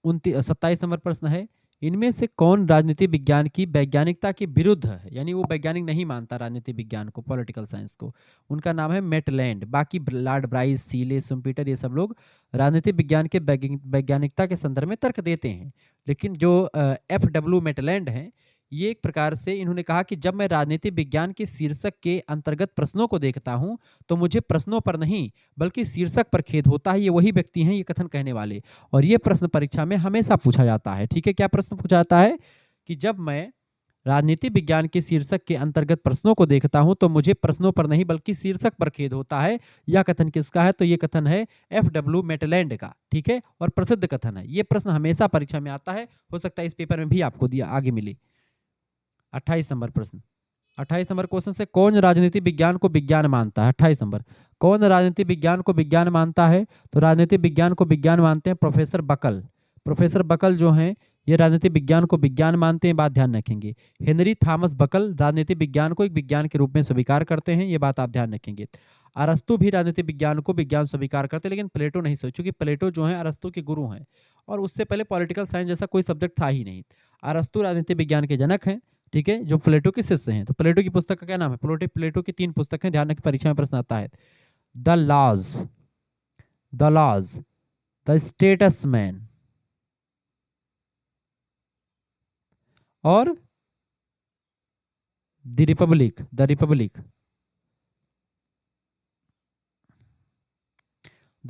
27 नंबर प्रश्न है, इनमें से कौन राजनीति विज्ञान की वैज्ञानिकता के विरुद्ध है? यानी वो वैज्ञानिक नहीं मानता राजनीति विज्ञान को, पॉलिटिकल साइंस को। उनका नाम है मेटलैंड। बाकी लॉर्ड ब्राइस, सीले, सुम्पीटर, ये सब लोग राजनीति विज्ञान के वैज्ञानिकता के संदर्भ में तर्क देते हैं। लेकिन जो FW मेटलैंड हैं, ये एक प्रकार से इन्होंने कहा कि जब मैं राजनीति विज्ञान के शीर्षक के अंतर्गत प्रश्नों को देखता हूं तो मुझे प्रश्नों पर नहीं बल्कि शीर्षक पर खेद होता है। ये वही व्यक्ति हैं ये कथन कहने वाले, और ये प्रश्न परीक्षा में हमेशा पूछा जाता है। ठीक है, क्या प्रश्न पूछा जाता है कि जब मैं राजनीति विज्ञान के शीर्षक के अंतर्गत प्रश्नों को देखता हूं तो मुझे प्रश्नों पर नहीं बल्कि शीर्षक पर खेद होता है। यह कथन किसका है? तो ये कथन है FW मेटलैंड का। ठीक है, और प्रसिद्ध कथन है। ये प्रश्न हमेशा परीक्षा में आता है, हो सकता है इस पेपर में भी आपको दिया आगे मिले। 28 नंबर प्रश्न, 28 नंबर क्वेश्चन से, कौन राजनीति विज्ञान को विज्ञान मानता है? 28 नंबर, कौन राजनीति विज्ञान को विज्ञान मानता है? तो राजनीति विज्ञान को विज्ञान मानते हैं प्रोफेसर बकल। प्रोफेसर बकल जो हैं ये राजनीति विज्ञान को विज्ञान मानते हैं, बात ध्यान रखेंगे। हेनरी थॉमस बकल राजनीति विज्ञान को एक विज्ञान के रूप में स्वीकार करते हैं, ये बात आप ध्यान रखेंगे। अरस्तु भी राजनीति विज्ञान को विज्ञान स्वीकार करते हैं, लेकिन प्लेटो नहीं सोच, चूंकि प्लेटो जो है अरस्तु के गुरु हैं और उससे पहले पॉलिटिकल साइंस जैसा कोई सब्जेक्ट था ही नहीं। अरस्तु राजनीति विज्ञान के जनक हैं, ठीक है, जो प्लेटो के शिष्य हैं। तो प्लेटो की पुस्तक का क्या नाम है? प्लेटो की 3 पुस्तक हैं, ध्यान रखें, परीक्षा में प्रश्न आता है। द लॉज, द स्टेटसमैन और द रिपब्लिक। द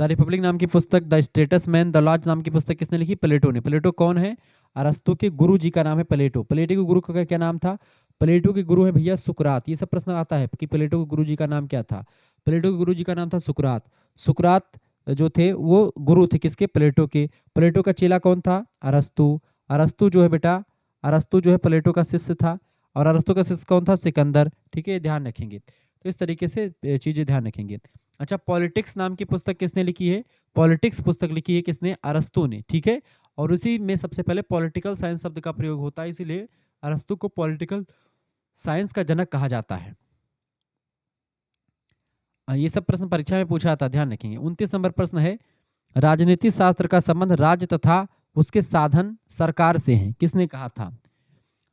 रिपब्लिक नाम की पुस्तक, द स्टेटसमैन, द लॉज नाम की पुस्तक किसने लिखी? प्लेटो ने। प्लेटो कौन है? अरस्तु के गुरु जी का नाम है प्लेटो। प्लेटो के गुरु का क्या नाम था? प्लेटो के गुरु है भैया सुकरात। ये सब प्रश्न आता है कि प्लेटो के गुरु जी का नाम क्या था? प्लेटो के गुरु जी का नाम था सुकरात। सुकरात जो थे वो गुरु थे किसके? प्लेटो के। प्लेटो का चेला कौन था? अरस्तु। अरस्तु जो है बेटा, अरस्तु जो है प्लेटो का शिष्य था, और अरस्तु का शिष्य कौन था? सिकंदर। ठीक है, ध्यान रखेंगे। तो इस तरीके से चीजें ध्यान रखेंगे। अच्छा, पॉलिटिक्स नाम की पुस्तक किसने लिखी है? पॉलिटिक्स पुस्तक लिखी है किसने? अरस्तु ने। ठीक है, और उसी में सबसे पहले पॉलिटिकल साइंस शब्द का प्रयोग होता है, इसीलिए अरस्तु को पॉलिटिकल साइंस का जनक कहा जाता है। ये सब प्रश्न परीक्षा में पूछा था, ध्यान रखेंगे। 29 नंबर प्रश्न है, राजनीति शास्त्र का संबंध राज्य तथा उसके साधन सरकार से है, किसने कहा था?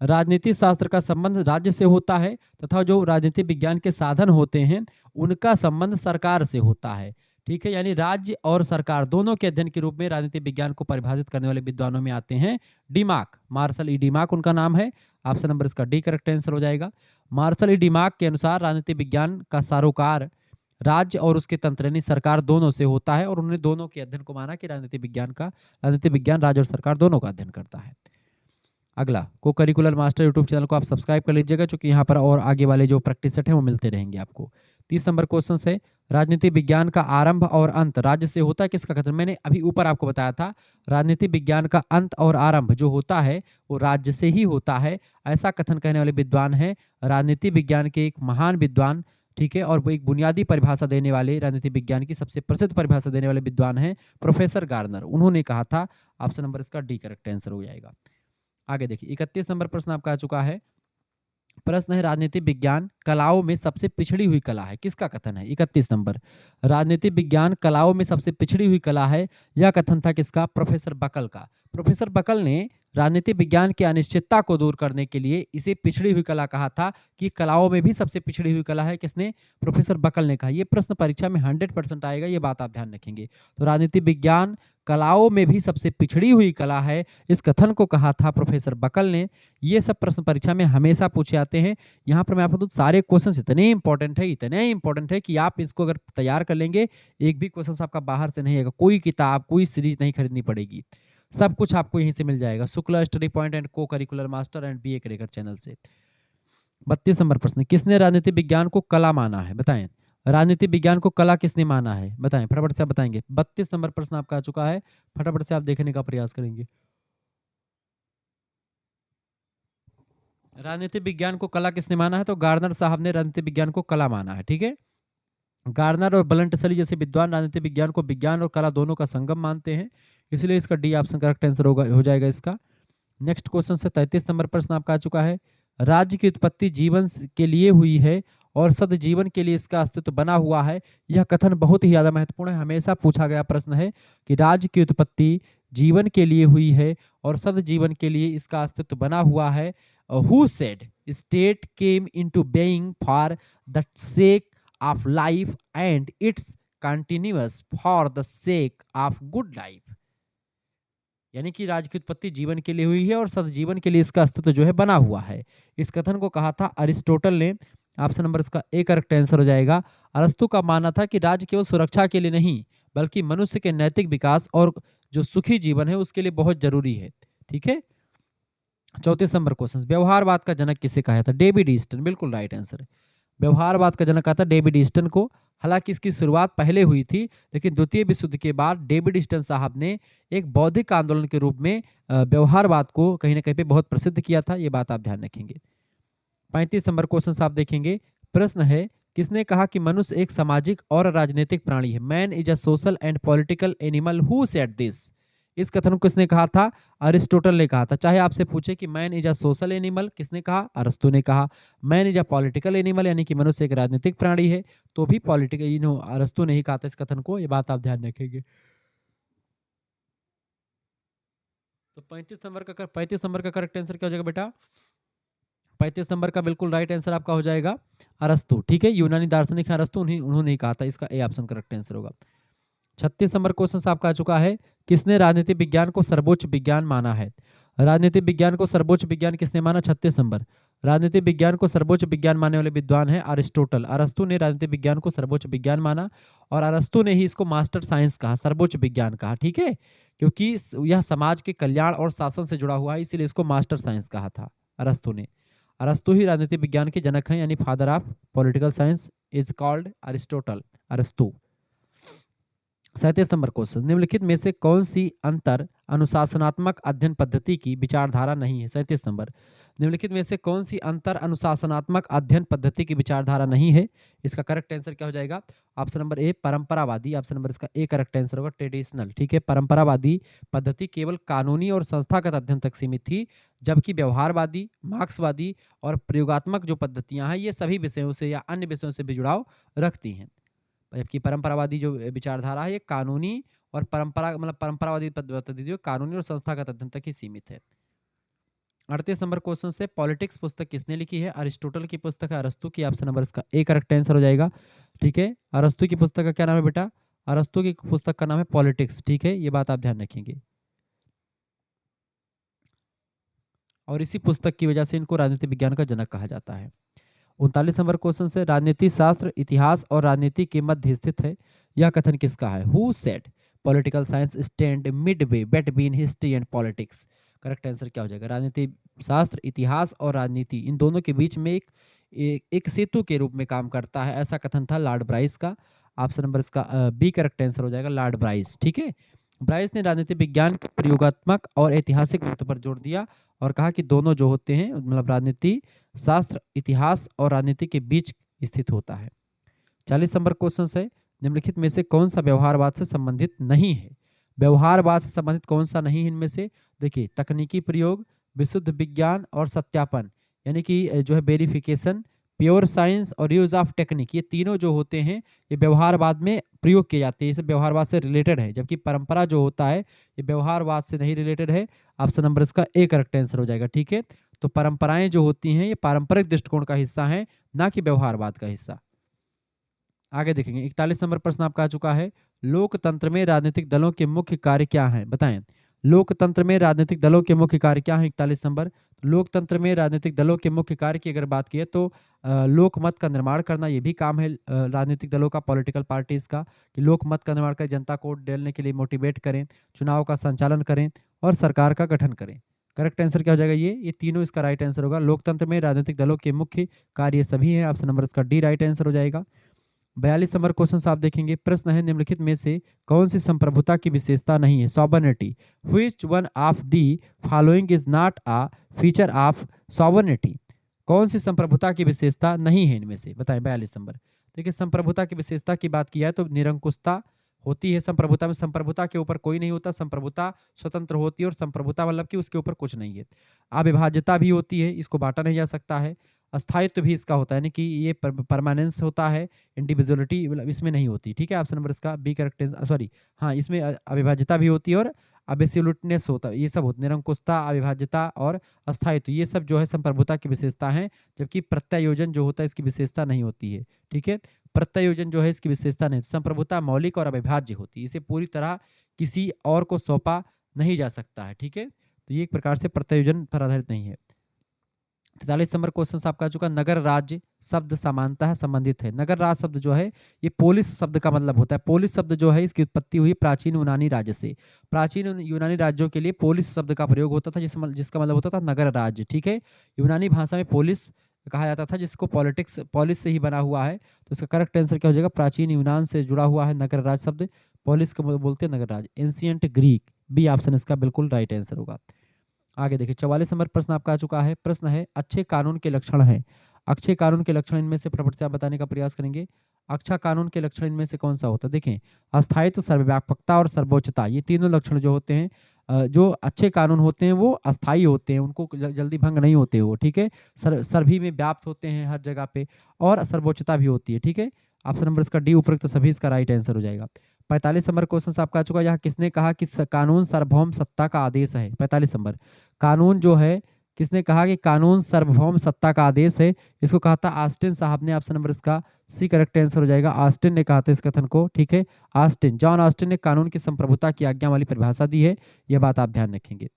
राजनीति शास्त्र का संबंध राज्य से होता है तथा जो राजनीति विज्ञान के साधन होते हैं उनका संबंध सरकार से होता है। ठीक है, यानी राज्य और सरकार दोनों के अध्ययन के रूप में राजनीति विज्ञान को परिभाषित करने वाले विद्वानों में आते हैं डिमाक, मार्शल ई डिमाक उनका नाम है। ऑप्शन नंबर इसका डी करेक्ट आंसर हो जाएगा। मार्शल ई डिमाक के अनुसार राजनीति विज्ञान का सरोकार राज्य और उसके तंत्र यानी सरकार दोनों से होता है, और उन्होंने दोनों के अध्ययन को माना कि राजनीति विज्ञान राज्य और सरकार दोनों का अध्ययन करता है। अगला को करिकुलर मास्टर यूट्यूब चैनल को आप सब्सक्राइब कर लीजिएगा, क्योंकि यहाँ पर और आगे वाले जो प्रैक्टिस सेट हैं वो मिलते रहेंगे आपको। 30 नंबर क्वेश्चन है, राजनीति विज्ञान का आरंभ और अंत राज्य से होता है, किसका कथन? मैंने अभी ऊपर आपको बताया था, राजनीति विज्ञान का अंत और आरंभ जो होता है वो राज्य से ही होता है, ऐसा कथन कहने वाले विद्वान है राजनीति विज्ञान के एक महान विद्वान। ठीक है, और वो एक बुनियादी परिभाषा देने वाले, राजनीति विज्ञान की सबसे प्रसिद्ध परिभाषा देने वाले विद्वान हैं प्रोफेसर गार्नर। उन्होंने कहा था। ऑप्शन नंबर इसका डी करेक्ट आंसर हो जाएगा। आगे देखिए, 31 नंबर प्रश्न आपका आ चुका है। प्रश्न है, राजनीति विज्ञान कलाओं में सबसे पिछड़ी हुई कला है, किसका कथन है? 31 नंबर, राजनीति विज्ञान कलाओं में सबसे पिछड़ी हुई कला है, यह कथन था किसका? प्रोफेसर बकल का। प्रोफेसर बकल ने राजनीति विज्ञान की अनिश्चितता को दूर करने के लिए इसे पिछड़ी हुई कला कहा था, कि कलाओं में भी सबसे पिछड़ी हुई कला है, किसने? प्रोफेसर बकल ने कहा। यह प्रश्न परीक्षा में 100% आएगा, ये बात आप ध्यान रखेंगे। तो राजनीति विज्ञान कलाओं में भी सबसे पिछड़ी हुई कला है, इस कथन को कहा था प्रोफेसर बकल ने। ये सब प्रश्न परीक्षा में हमेशा पूछे जाते हैं। यहाँ पर मैं आपको सारे क्वेश्चन इतने इंपॉर्टेंट है कि आप इसको अगर तैयार कर लेंगे, एक भी क्वेश्चन आपका बाहर से नहीं आएगा, कोई किताब कोई सीरीज नहीं खरीदनी पड़ेगी। सब कुछ आपको यहीं से मिल जाएगा, Shukla study point and cocurricular master and BA करेकर चैनल से। 32 नंबर प्रश्न, किसने राजनीति विज्ञान को कला माना है? बताएं। राजनीति विज्ञान को कला किसने माना है? बताएं, फटाफट से आप बताएंगे। 32 नंबर प्रश्न आपका आ चुका है, फटाफट से आप देखने का प्रयास करेंगे। राजनीति विज्ञान को कला किसने माना है? तो गार्नर साहब ने राजनीति विज्ञान को कला माना है। ठीक है, गार्नर और बलंटसली जैसे विद्वान राजनीति विज्ञान को विज्ञान और कला दोनों का संगम मानते हैं, इसलिए इसका डी ऑप्शन करेक्ट आंसर होगा, हो जाएगा इसका। नेक्स्ट क्वेश्चन से 33 नंबर प्रश्न आपका आ चुका है, राज्य की उत्पत्ति जीवन के लिए हुई है और सदजीवन के लिए इसका अस्तित्व बना हुआ है। यह कथन बहुत ही ज्यादा महत्वपूर्ण है, हमेशा पूछा गया प्रश्न है कि राज्य की उत्पत्ति जीवन के लिए हुई है और सदजीवन के लिए इसका अस्तित्व बना हुआ है। Who said state came into being for the sake of life and it's continuous for the sake of good life. यानी कि राज्य की उत्पत्ति जीवन के लिए हुई है और सदजीवन के लिए इसका अस्तित्व जो है बना हुआ है। इस कथन को कहा था अरिस्टोटल ने। ऑप्शन नंबर इसका ए करेक्ट आंसर हो जाएगा। अरस्तु का मानना था कि राज्य केवल सुरक्षा के लिए नहीं बल्कि मनुष्य के नैतिक विकास और जो सुखी जीवन है उसके लिए बहुत जरूरी है। ठीक है, 34 नंबर क्वेश्चन, व्यवहारवाद का जनक किसे कहा था? डेविड ईस्टन, बिल्कुल राइट आंसर है। व्यवहारवाद का जनक कहा था डेविड ईस्टन को। हालांकि इसकी शुरुआत पहले हुई थी, लेकिन द्वितीय विश्व युद्ध के बाद डेविड ईस्टन साहब ने एक बौद्धिक आंदोलन के रूप में व्यवहारवाद को कहीं ना कहीं पे बहुत प्रसिद्ध किया था, ये बात आप ध्यान रखेंगे। 35 नंबर क्वेश्चन आप देखेंगे, प्रश्न है किसने कहा कि मनुष्य एक सामाजिक और राजनीतिक प्राणी है? Man is a social and political animal, who said this? इस कथन को किसने कहा था? अरिस्टोटल ने कहा था। चाहे आपसे पूछे कि man is a social animal, किसने कहा? अरस्तु ने कहा। Man is a political animal यानी कि मनुष्य एक राजनीतिक प्राणी है, तो भी पॉलिटिकल अरस्तु ने ही कहा था इस कथन को, ये बात आप ध्यान रखेंगे। तो 35 नंबर का करेक्ट आंसर क्या हो जाएगा बेटा? 35 नंबर का बिल्कुल राइट आंसर आपका हो जाएगा अरस्तु। ठीक है, यूनानी दार्शनिक है अरस्तु, उन्होंने ही कहा था, इसका ए ऑप्शन करेक्ट आंसर होगा। 36 नंबर क्वेश्चन आपका आ चुका है, किसने राजनीति विज्ञान को सर्वोच्च विज्ञान माना है? राजनीति विज्ञान को सर्वोच्च विज्ञान किसने माना? 36 नंबर, राजनीति विज्ञान को सर्वोच्च विज्ञान मानने वाले विद्वान है अरिस्टोटल। अरस्तु ने राजनीति विज्ञान को सर्वोच्च विज्ञान माना और अरस्तु ने ही इसको मास्टर साइंस कहा, सर्वोच्च विज्ञान कहा। ठीक है, क्योंकि यह समाज के कल्याण और शासन से जुड़ा हुआ है, इसीलिए इसको मास्टर साइंस कहा था अरस्तु ने। अरस्तु ही राजनीति विज्ञान के जनक हैं, यानी father of political science is called Aristotle, अरस्तु। 37 नंबर क्वेश्चन, निम्नलिखित में से कौन सी अंतर अनुशासनात्मक अध्ययन पद्धति की विचारधारा नहीं है? 37 नंबर, निम्नलिखित में से कौन सी अंतर अनुशासनात्मक अध्ययन पद्धति की विचारधारा नहीं है? इसका करेक्ट आंसर क्या हो जाएगा? ऑप्शन नंबर ए परंपरावादी, ऑप्शन नंबर इसका ए करेक्ट आंसर होगा ट्रेडिशनल। ठीक है, परंपरावादी पद्धति केवल कानूनी और संस्थागत अध्ययन तक सीमित थी, जबकि व्यवहारवादी, मार्क्सवादी और प्रयोगात्मक जो पद्धतियां हैं ये सभी विषयों से या अन्य विषयों से भी जुड़ाव रखती हैं। जबकि परंपरावादी जो विचारधारा है ये कानूनी और परंपरावादी पद्धति कानूनी और संस्थागत अध्ययन तक ही सीमित है। 38 नंबर क्वेश्चन से, पॉलिटिक्स पुस्तक किसने लिखी है? अरिस्टोटल की पुस्तक है अरस्तु की, ऑप्शन नंबर इसका ए करेक्ट आंसर हो जाएगा। ठीक है, अरस्तु की पुस्तक का क्या नाम है बेटा? अरस्तु की पुस्तक का नाम है पॉलिटिक्स। ठीक है, ये बात आप ध्यान रखेंगे और इसी पुस्तक की वजह से इनको राजनीति विज्ञान का जनक कहा जाता है। 39 नंबर क्वेश्चन से, राजनीति शास्त्र इतिहास और राजनीति के मध्य स्थित है, यह कथन किसका है? Who said political science stand Midway between history and politics? Correct answer क्या हो जाएगा? राजनीति शास्त्र इतिहास और राजनीति इन दोनों के बीच में एक सेतु के रूप में काम करता है, ऐसा कथन था लॉर्ड ब्राइस का। ऑप्शन नंबर इसका बी करेक्ट आंसर हो जाएगा, लॉर्ड ब्राइस। ठीक है, ब्राइस ने राजनीति विज्ञान के प्रयोगात्मक और ऐतिहासिक महत्व पर जोर दिया और कहा कि दोनों जो होते हैं मतलब राजनीति शास्त्र इतिहास और राजनीति के बीच स्थित होता है। 40 नंबर क्वेश्चन है, निम्नलिखित में से कौन सा व्यवहारवाद से संबंधित नहीं है? व्यवहारवाद से संबंधित कौन सा नहीं है इनमें से? देखिए, तकनीकी प्रयोग, विशुद्ध विज्ञान और सत्यापन, यानी कि जो है वेरिफिकेशन, प्योर साइंस और यूज ऑफ टेक्निक, ये तीनों जो होते हैं ये व्यवहारवाद में प्रयोग किए जाते हैं, ये व्यवहारवाद से रिलेटेड है। जबकि परंपरा जो होता है ये व्यवहारवाद से नहीं रिलेटेड है। ऑप्शन नंबर इसका ए करेक्ट आंसर हो जाएगा। ठीक है, तो परंपराएं जो होती हैं ये पारंपरिक दृष्टिकोण का हिस्सा है, ना कि व्यवहारवाद का हिस्सा। आगे देखेंगे, 41 नंबर प्रश्न आपका आ चुका है, लोकतंत्र में राजनीतिक दलों के मुख्य कार्य क्या हैं? बताएं, लोकतंत्र में राजनीतिक दलों के मुख्य कार्य क्या हैं? 41 नंबर, लोकतंत्र में राजनीतिक दलों के मुख्य कार्य की अगर बात की है तो लोकमत का निर्माण करना ये भी काम है राजनीतिक दलों का, पॉलिटिकल पार्टीज का, कि लोकमत का निर्माण करें, जनता को वोट डालने के लिए मोटिवेट करें, चुनाव का संचालन करें और सरकार का गठन करें। करेक्ट आंसर क्या हो जाएगा? ये तीनों इसका राइट आंसर होगा। लोकतंत्र में राजनीतिक दलों के मुख्य कार्य सभी हैं। ऑप्शन नंबर इसका डी राइट आंसर हो जाएगा। 42 नंबर क्वेश्चन आप देखेंगे। प्रश्न है निम्नलिखित में से कौन सी संप्रभुता की विशेषता नहीं है? Sovereignty. Which one of the following is not a feature of sovereignty? कौन सी संप्रभुता की विशेषता नहीं है इनमें से? बताएं 42 नंबर। देखिए संप्रभुता की विशेषता की बात की है तो निरंकुशता होती है संप्रभुता में। संप्रभुता के ऊपर कोई नहीं होता, संप्रभुता स्वतंत्र होती है और संप्रभुता मतलब कि उसके ऊपर कुछ नहीं है। अविभाज्यता भी होती है, इसको बांटा नहीं जा सकता है। अस्थायित्व भी इसका होता है, यानी कि ये परमानेंस होता है, इंडिविजुअलिटी मतलब इसमें नहीं होती। ठीक है, ऑप्शन नंबर इसका बी करेक्ट, सॉरी हाँ, इसमें अविभाज्यता भी होती है और अबेसोल्यूटनेस होता है, ये सब होता है। निरंकुशता, अविभाज्यता और अस्थायित्व ये सब जो है संप्रभुता की विशेषता है, जबकि प्रत्यायोजन जो होता है इसकी विशेषता नहीं होती है। ठीक है, प्रत्यायोजन जो है इसकी विशेषता नहीं। संप्रभुता मौलिक और अविभाज्य होती है, इसे पूरी तरह किसी और को सौंपा नहीं जा सकता है। ठीक है, तो ये एक प्रकार से प्रत्यायोजन पर आधारित नहीं है। 43 नंबर क्वेश्चन आपका आ चुका। नगर राज्य शब्द समानतः संबंधित है। नगर राज्य शब्द जो है ये पोलिस शब्द का मतलब होता है। पोलिस शब्द जो है इसकी उत्पत्ति हुई प्राचीन यूनानी राज्य से। प्राचीन यूनानी राज्यों के लिए पोलिस शब्द का प्रयोग होता था, जिसका मतलब होता था नगर राज्य। ठीक है, यूनानी भाषा में पोलिस कहा जाता था, जिसको पॉलिटिक्स पॉलिस से ही बना हुआ है। तो इसका करेक्ट आंसर क्या हो जाएगा? प्राचीन यूनान से जुड़ा हुआ है नगर राज्य शब्द, पॉलिस को बोलते हैं नगर राज्य। एंशियंट ग्रीक, बी ऑप्शन इसका बिल्कुल राइट आंसर होगा। आगे देखिए 44 नंबर प्रश्न आपका आ चुका है। प्रश्न है अच्छे कानून के लक्षण है। अच्छे कानून के लक्षण इनमें से फटाफट से आप बताने का प्रयास करेंगे। अच्छा कानून के लक्षण इनमें से कौन सा होता है? देखें, अस्थायित्व, सर्वव्यापकता और सर्वोच्चता, ये तीनों लक्षण जो होते हैं, जो अच्छे कानून होते हैं वो अस्थायी होते हैं, उनको जल्दी भंग नहीं होते वो। ठीक है, सभी में व्याप्त होते हैं हर जगह पे, और सर्वोच्चता भी होती है। ठीक है, ऑप्शन नंबर इसका डी उपरोक्त सभी इसका राइट आंसर हो जाएगा। 45 नंबर क्वेश्चन आपका आ चुका है। यहाँ किसने कहा कि कानून सार्वभौम सत्ता का आदेश है? 45 नंबर, कानून जो है किसने कहा कि कानून सार्वभौम सत्ता का आदेश है? इसको कहा था ऑस्टिन साहब ने। ऑप्शन नंबर इसका सी करेक्ट आंसर हो जाएगा। ऑस्टिन ने कहा था इस कथन को। ठीक है, ऑस्टिन, जॉन ऑस्टिन ने कानून की संप्रभुता की आज्ञा वाली परिभाषा दी है, यह बात आप ध्यान रखेंगे।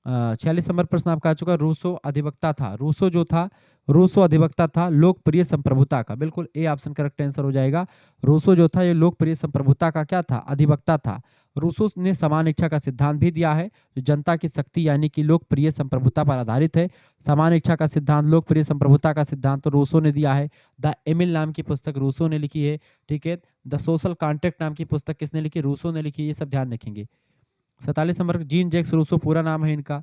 46 नंबर प्रश्न आपका आ चुका। रूसो अधिवक्ता था। रूसो जो था, रूसो अधिवक्ता था लोकप्रिय संप्रभुता का। बिल्कुल ए ऑप्शन करेक्ट आंसर हो जाएगा। रूसो जो था ये लोकप्रिय संप्रभुता का क्या था? अधिवक्ता था। रूसो ने समान इच्छा का सिद्धांत भी दिया है, जो जनता की शक्ति यानी कि लोकप्रिय संप्रभुता पर आधारित है। समान इच्छा का सिद्धांत, लोकप्रिय संप्रभुता का सिद्धांत तो रूसो ने दिया है। द एमिल नाम की पुस्तक रूसो ने लिखी है। ठीक है, द सोशल कॉन्ट्रैक्ट नाम की पुस्तक किसने लिखी? रूसो ने लिखी। ये सब ध्यान रखेंगे। 47 नंबर जीन जैक्स रूसो पूरा नाम है इनका।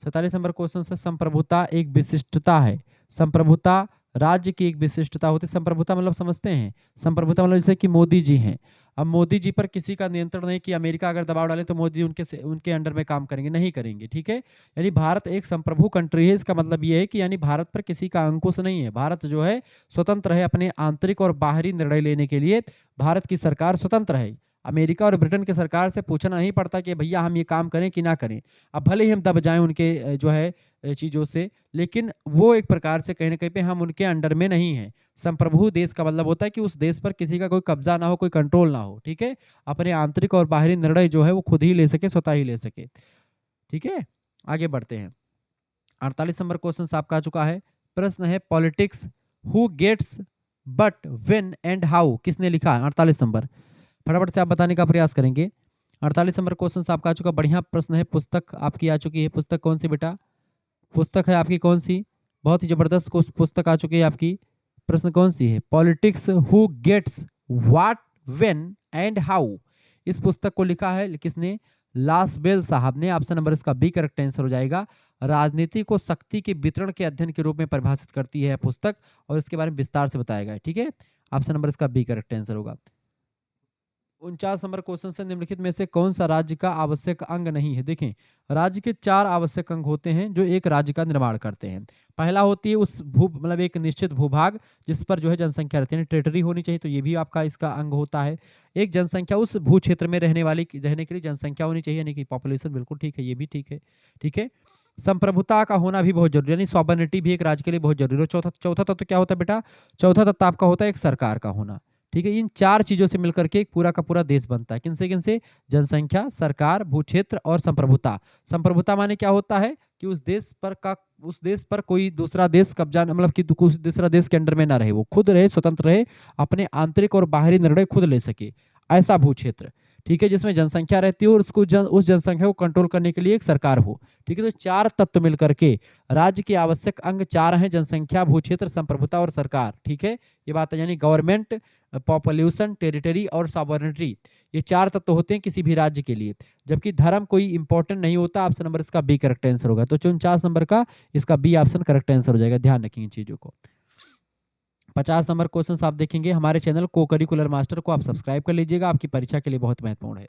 47 नंबर क्वेश्चन से संप्रभुता एक विशिष्टता है। संप्रभुता राज्य की एक विशिष्टता होती है। संप्रभुता मतलब समझते हैं? संप्रभुता मतलब जैसे कि मोदी जी हैं, अब मोदी जी पर किसी का नियंत्रण नहीं कि अमेरिका अगर दबाव डाले तो मोदी उनके अंडर में काम करेंगे, नहीं करेंगे। ठीक है, यानी भारत एक संप्रभु कंट्री है। इसका मतलब ये है कि यानी भारत पर किसी का अंकुश नहीं है। भारत जो है स्वतंत्र है, अपने आंतरिक और बाहरी निर्णय लेने के लिए भारत की सरकार स्वतंत्र है। अमेरिका और ब्रिटेन की सरकार से पूछना नहीं पड़ता कि भैया हम ये काम करें कि ना करें। अब भले ही हम दब जाएं उनके जो है चीज़ों से, लेकिन वो एक प्रकार से कहीं ना कहीं पे हम उनके अंडर में नहीं हैं। संप्रभु देश का मतलब होता है कि उस देश पर किसी का कोई कब्जा ना हो, कोई कंट्रोल ना हो। ठीक है, अपने आंतरिक और बाहरी निर्णय जो है वो खुद ही ले सके, स्वतः ही ले सके। ठीक है, आगे बढ़ते हैं। 48 नंबर क्वेश्चन आपका आ चुका है। प्रश्न है politics who gets but when and how, किसने लिखा है? 48 नंबर, फटाफट से आप बताने का प्रयास करेंगे। 48 नंबर क्वेश्चन आपका आ चुका। बढ़िया प्रश्न है। पुस्तक आपकी आ चुकी है। पुस्तक कौन सी बेटा? पुस्तक है आपकी कौन सी? बहुत ही जबरदस्त पुस्तक आ चुकी है आपकी। प्रश्न कौन सी है? Politics who gets what when and how. इस पुस्तक को लिखा है किसने? लासबेल साहब ने। ऑप्शन नंबर इसका बी करेक्ट आंसर हो जाएगा। राजनीति को शक्ति के वितरण के अध्ययन के रूप में परिभाषित करती है पुस्तक, और इसके बारे में विस्तार से बताया गया है। ठीक है, ऑप्शन नंबर इसका बी करेक्ट आंसर होगा। 49 नंबर क्वेश्चन से निम्नलिखित में से कौन सा राज्य का आवश्यक अंग नहीं है? देखें, राज्य के 4 आवश्यक अंग होते हैं जो एक राज्य का निर्माण करते हैं। पहला होती है उस मतलब एक निश्चित भूभाग जिस पर जो है जनसंख्या रहती है, टेरिटरी होनी चाहिए, तो ये भी आपका इसका अंग होता है। एक जनसंख्या, उस भू क्षेत्र में रहने के लिए जनसंख्या होनी चाहिए, यानी कि पॉपुलेशन। बिल्कुल ठीक है, ये भी ठीक है। ठीक है, संप्रभुता का होना भी बहुत जरूरी है, यानी सॉवर्निटी भी एक राज्य के लिए बहुत जरूरी है। चौथा तत्व क्या होता है बेटा? चौथा तत्व आपका होता है एक सरकार का होना। ठीक है, इन 4 चीजों से मिलकर के एक पूरा का पूरा देश बनता है। किनसे किनसे? जनसंख्या, सरकार, भू क्षेत्र और संप्रभुता। संप्रभुता माने क्या होता है कि उस देश पर का उस देश पर कोई दूसरा देश कब्जा मतलब कि कोई दूसरा देश के अंडर में ना रहे, वो खुद रहे, स्वतंत्र रहे, अपने आंतरिक और बाहरी निर्णय खुद ले सके, ऐसा भू क्षेत्र। ठीक है, जिसमें जनसंख्या रहती है और उस जनसंख्या को कंट्रोल करने के लिए एक सरकार हो। ठीक है, तो चार तत्व मिलकर के राज्य के आवश्यक अंग चार हैं: जनसंख्या, भू क्षेत्र, संप्रभुता और सरकार। ठीक है, ये बात है, यानी गवर्नमेंट, पॉपुलेशन, टेरिटरी और सॉवरेनिटी, ये चार तत्व होते हैं किसी भी राज्य के लिए। जबकि धर्म कोई इंपॉर्टेंट नहीं होता। ऑप्शन नंबर इसका बी करेक्ट आंसर होगा। तो 49 नंबर का इसका बी ऑप्शन करेक्ट आंसर हो जाएगा। ध्यान रखेंगे चीजों को। 50 नंबर क्वेश्चन आप देखेंगे। हमारे चैनल को करिकुलर मास्टर को आप सब्सक्राइब कर लीजिएगा, आपकी परीक्षा के लिए बहुत महत्वपूर्ण है।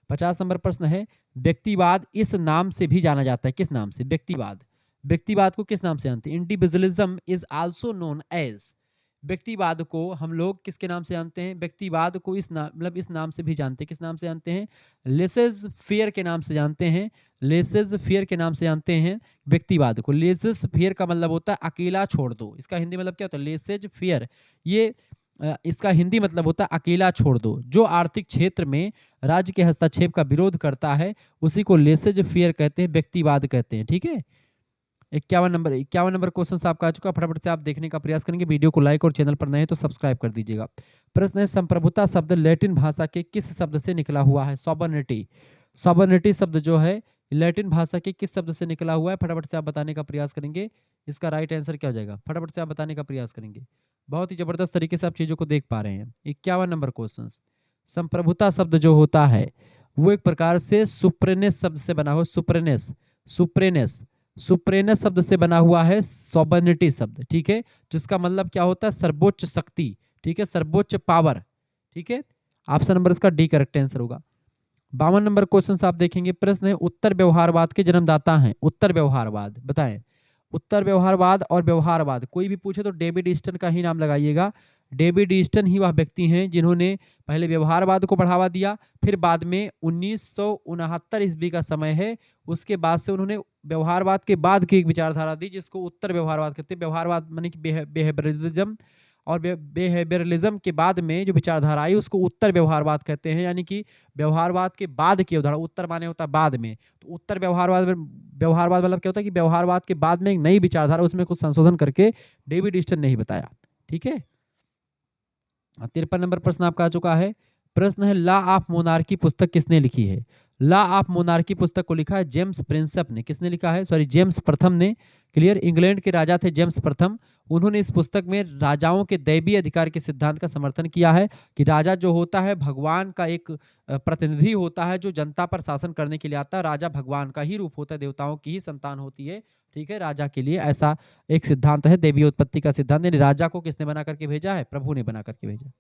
50 नंबर प्रश्न है, व्यक्तिवाद इस नाम से भी जाना जाता है, किस नाम से? व्यक्तिवाद, व्यक्तिवाद को किस नाम से जानते हैं? Individualism is also known as, व्यक्तिवाद को हम लोग किसके नाम से जानते हैं? व्यक्तिवाद को इस नाम मतलब इस नाम से भी जानते हैं, किस नाम से जानते हैं? लेसेज फेयर के नाम से जानते हैं, लेसेज फेयर के नाम से जानते हैं व्यक्तिवाद को। लेसेज फेयर का मतलब होता है अकेला छोड़ दो, इसका हिंदी मतलब क्या होता है? लेसेज फेयर, ये इसका हिंदी मतलब होता है अकेला छोड़ दो। जो आर्थिक क्षेत्र में राज्य के हस्तक्षेप का विरोध करता है उसी को लेसेज फेयर कहते हैं, व्यक्तिवाद कहते हैं। ठीक है, 51 नंबर क्वेश्चन आपका आ चुका। फटाफट से आप देखने का प्रयास करेंगे। वीडियो को लाइक और चैनल पर नए हैं तो सब्सक्राइब कर दीजिएगा। प्रश्न है, संप्रभुता शब्द लैटिन भाषा के किस शब्द से निकला हुआ है? सॉबर्निटी, सॉबर्निटी शब्द जो है लैटिन भाषा के किस शब्द से निकला हुआ है? फटाफट से आप बताने का प्रयास करेंगे। इसका राइट आंसर क्या हो जाएगा? फटाफट से आप बताने का प्रयास करेंगे। बहुत ही जबरदस्त तरीके से आप चीजों को देख पा रहे हैं। 51 नंबर क्वेश्चन, संप्रभुता शब्द जो होता है वो एक प्रकार से सुप्रेनेस शब्द से बना हुआ, सुप्रेनेस, सुप्रेनेस, सुप्रेनेस शब्द से बना हुआ है सॉबर्निटी शब्द। ठीक है, जिसका मतलब क्या होता है? सर्वोच्च शक्ति। ठीक है, सर्वोच्च पावर। ठीक है, ऑप्शन नंबर इसका डी करेक्ट आंसर होगा। 52 नंबर क्वेश्चन आप देखेंगे। प्रश्न है, उत्तर व्यवहारवाद के जन्मदाता हैं। उत्तर व्यवहारवाद बताएं। उत्तर व्यवहारवाद और व्यवहारवाद कोई भी पूछे तो डेविड ईस्टन का ही नाम लगाइएगा। डेविड ईस्टन ही वह व्यक्ति हैं जिन्होंने पहले व्यवहारवाद को बढ़ावा दिया, फिर बाद में 1969 ईस्वी का समय है, उसके बाद से उन्होंने व्यवहारवाद के बाद की एक विचारधारा दी जिसको उत्तर व्यवहारवाद कहते हैं। व्यवहारवाद माने कि बिहेवियरलिज्म, और बिहेवियरलिज्म के बाद में जो विचारधारा आई उसको उत्तर व्यवहारवाद कहते हैं। यानी कि व्यवहारवाद के बाद की अवधारणा, उत्तर माने होता है बाद में, तो उत्तर व्यवहारवाद, व्यवहारवाद मतलब क्या होता है कि व्यवहारवाद के बाद में एक नई विचारधारा, उसमें कुछ संशोधन करके डेविड ईस्टन ने ही बताया। ठीक है, 53 नंबर प्रश्न आपका आ चुका है। प्रश्न है, लॉ ऑफ मोनार्की पुस्तक किसने लिखी है? लॉ ऑफ मोनार्की पुस्तक को लिखा है जेम्स प्रिंसेप ने। किसने लिखा है? सॉरी, जेम्स प्रथम ने। क्लियर, इंग्लैंड के राजा थे जेम्स प्रथम। उन्होंने इस पुस्तक में राजाओं के दैवीय अधिकार के सिद्धांत का समर्थन किया है कि राजा जो होता है भगवान का एक प्रतिनिधि होता है जो जनता पर शासन करने के लिए आता है। राजा भगवान का ही रूप होता है, देवताओं की ही संतान होती है। ठीक है, राजा के लिए ऐसा एक सिद्धांत है, देवी उत्पत्ति का सिद्धांत। यानी राजा को किसने बना करके भेजा है? प्रभु ने बना करके भेजा।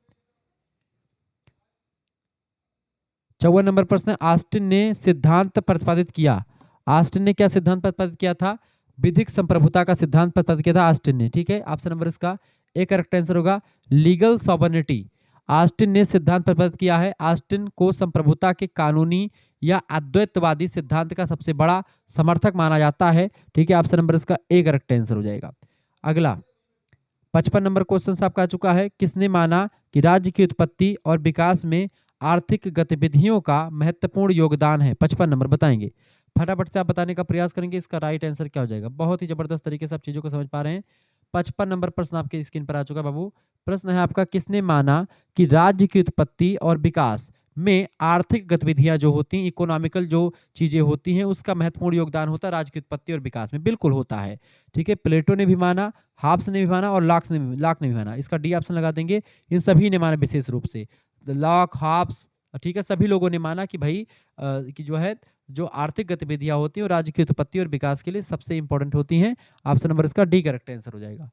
54 नंबर प्रश्न, ऑस्टिन ने सिद्धांत प्रतिपादित किया। ऑस्टिन ने क्या सिद्धांत प्रतिपादित किया था? विधिक संप्रभुता का सिद्धांत प्रतिपादित किया था ऑस्टिन ने। ठीक है, ऑप्शन नंबर इसका ए करेक्ट आंसर होगा, लीगल सॉवर्निटी। ऑस्टिन ने सिद्धांत प्रतिपादित किया है। ऑस्टिन को संप्रभुता के कानूनी या अद्वैतवादी सिद्धांत का सबसे बड़ा समर्थक माना जाता है। ठीक है, ऑप्शन नंबर इसका ए करेक्ट आंसर हो जाएगा। अगला 55 नंबर क्वेश्चन आपका आ चुका है। किसने माना कि राज्य की उत्पत्ति और विकास में आर्थिक गतिविधियों का महत्वपूर्ण योगदान है? 55 नंबर बताएंगे। फटाफट से आप बताने का प्रयास करेंगे। इसका राइट आंसर क्या हो जाएगा? बहुत ही जबरदस्त तरीके से आप चीजों को समझ पा रहे हैं। 55 नंबर प्रश्न आपके स्क्रीन पर आ चुका है बाबू। प्रश्न है आपका, किसने माना कि राज्य की उत्पत्ति और विकास में आर्थिक गतिविधियां जो होती हैं, इकोनॉमिकल जो चीजें होती हैं, उसका महत्वपूर्ण योगदान होता है राज्य की उत्पत्ति और विकास में? बिल्कुल होता है। ठीक है, प्लेटो ने भी माना, हाब्स ने भी माना और लॉक ने भी माना। इसका डी ऑप्शन लगा देंगे। इन सभी ने माना विशेष रूप से, लॉक, हाब्स, ठीक है, सभी लोगों ने माना कि भाई कि जो है जो आर्थिक गतिविधियां होती हैं और राज्य की उत्पत्ति और विकास के लिए सबसे इंपॉर्टेंट होती हैं। ऑप्शन नंबर इसका डी करेक्ट आंसर हो जाएगा।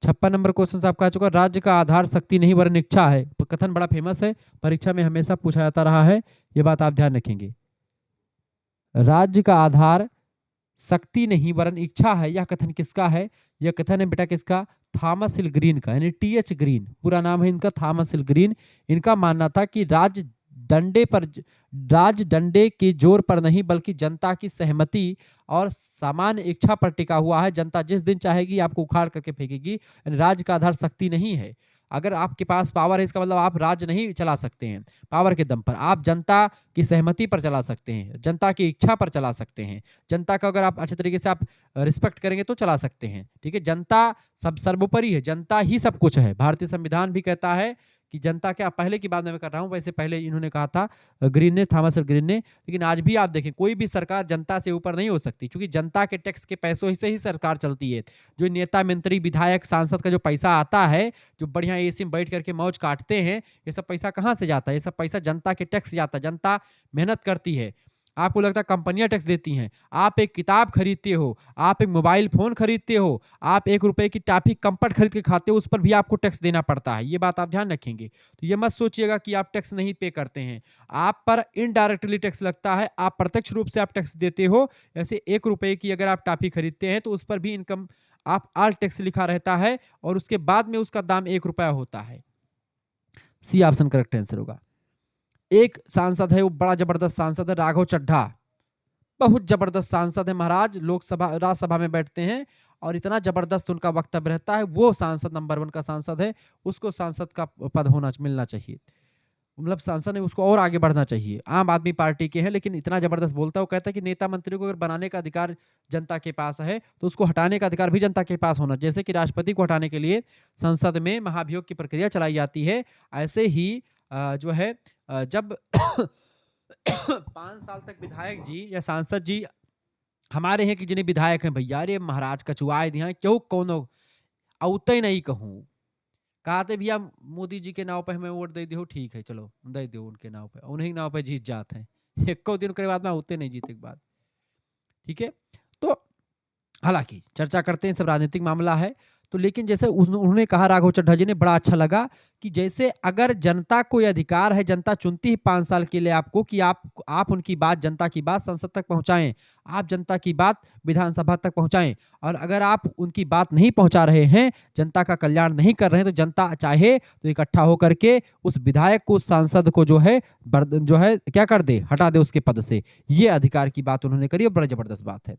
56 नंबर क्वेश्चन आपका आ चुका। राज्य का आधार शक्ति नहीं वरन इच्छा है, कथन बड़ा फेमस है, परीक्षा में हमेशा पूछा जाता रहा है, ये बात आप ध्यान रखेंगे। राज्य का आधार शक्ति नहीं वरन इच्छा है, यह कथन किसका है? यह कथन है बेटा किसका? थॉमस हिल ग्रीन का, यानी टी.एच. ग्रीन, पूरा नाम है इनका थॉमस हिल ग्रीन। इनका मानना था कि राज डंडे के जोर पर नहीं बल्कि जनता की सहमति और सामान्य इच्छा पर टिका हुआ है। जनता जिस दिन चाहेगी आपको उखाड़ करके फेंकेगी। राज का आधार शक्ति नहीं है। अगर आपके पास पावर है इसका मतलब आप राज्य नहीं चला सकते हैं पावर के दम पर। आप जनता की सहमति पर चला सकते हैं, जनता की इच्छा पर चला सकते हैं। जनता का अगर आप अच्छे तरीके से आप रिस्पेक्ट करेंगे तो चला सकते हैं। ठीक है, जनता सब सर्वोपरि है, जनता ही सब कुछ है। भारतीय संविधान भी कहता है कि जनता क्या, पहले की बात मैं कर रहा हूँ, वैसे पहले इन्होंने कहा था ग्रीन ने, थॉमस ग्रीन ने, लेकिन आज भी आप देखें कोई भी सरकार जनता से ऊपर नहीं हो सकती, क्योंकि जनता के टैक्स के पैसों से ही सरकार चलती है। जो नेता मंत्री विधायक सांसद का जो पैसा आता है, जो बढ़िया एसी में बैठ करके मौज काटते हैं, ये सब पैसा कहाँ से जाता है? ये सब पैसा जनता के टैक्स से जाता है। जनता मेहनत करती है। आपको लगता है कंपनियां टैक्स देती हैं, आप एक किताब खरीदते हो, आप एक मोबाइल फोन खरीदते हो, आप 1 रुपए की टॉफी कंपट खरीद के खाते हो, उस पर भी आपको टैक्स देना पड़ता है। ये बात आप ध्यान रखेंगे। तो ये मत सोचिएगा कि आप टैक्स नहीं पे करते हैं, आप पर इनडायरेक्टली टैक्स लगता है, आप प्रत्यक्ष रूप से आप टैक्स देते हो। ऐसे 1 रुपए की अगर आप टॉफी खरीदते हैं तो उस पर भी इनकम आप आल टैक्स लिखा रहता है, और उसके बाद में उसका दाम 1 रुपया होता है। सी ऑप्शन करेक्ट आंसर होगा। एक सांसद है, वो बड़ा जबरदस्त सांसद है, राघव चड्ढा। बहुत जबरदस्त सांसद है महाराज, लोकसभा राज्यसभा में बैठते हैं और इतना जबरदस्त उनका वक्तव्य रहता है। वो सांसद नंबर 1 का सांसद है, उसको सांसद का पद होना मिलना चाहिए। मतलब सांसद ने उसको और आगे बढ़ना चाहिए। आम आदमी पार्टी के हैं लेकिन इतना जबरदस्त बोलता है। वो कहता है कि नेता मंत्री को अगर बनाने का अधिकार जनता के पास है तो उसको हटाने का अधिकार भी जनता के पास होना। जैसे कि राष्ट्रपति को हटाने के लिए संसद में महाभियोग की प्रक्रिया चलाई जाती है, ऐसे ही जो है जब 5 साल तक विधायक जी या सांसद जी हमारे हैं कि जिन्हें विधायक हैं भैया, अरे महाराज कचुआए दिया क्यों कोनो औते नहीं कहूँ, कहते भैया मोदी जी के नाव पे हमें वोट दे दियो, ठीक है चलो दे दो उनके नाव पे, उन्हीं के नाव पे जीत जाते हैं। एको दिन के बाद में होते नहीं जीते के बाद। ठीक है, तो हालांकि चर्चा करते हैं, सब राजनीतिक मामला है। तो लेकिन जैसे उन्होंने कहा राघव चड्ढा जी ने, बड़ा अच्छा लगा कि जैसे अगर जनता को ये अधिकार है, जनता चुनती है 5 साल के लिए आपको कि आप उनकी बात, जनता की बात संसद तक पहुंचाएं, आप जनता की बात विधानसभा तक पहुंचाएं। और अगर आप उनकी बात नहीं पहुंचा रहे हैं, जनता का कल्याण नहीं कर रहे हैं, तो जनता चाहे तो इकट्ठा होकर के उस विधायक को, उस सांसद को जो है क्या कर दे, हटा दे उसके पद से। ये अधिकार की बात उन्होंने करी और बड़ा जबरदस्त बात है।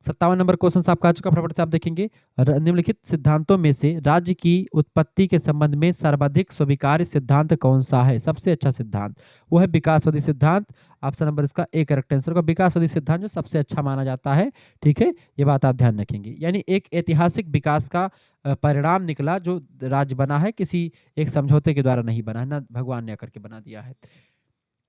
57 नंबर क्वेश्चन आपका आ चुका, फटाफट से आप देखेंगे। निम्नलिखित सिद्धांतों में से राज्य की उत्पत्ति के संबंध में सर्वाधिक स्वीकार्य सिद्धांत कौन सा है? सबसे अच्छा सिद्धांत वो है विकासवादी सिद्धांत। ऑप्शन नंबर इसका ए करेक्ट आंसर होगा। विकासवादी सिद्धांत जो सबसे अच्छा माना जाता है। ठीक है, ये बात आप ध्यान रखेंगे। यानी एक ऐतिहासिक विकास का परिणाम निकला, जो राज्य बना है किसी एक समझौते के द्वारा नहीं बना है, ना भगवान ने आकर के बना दिया है।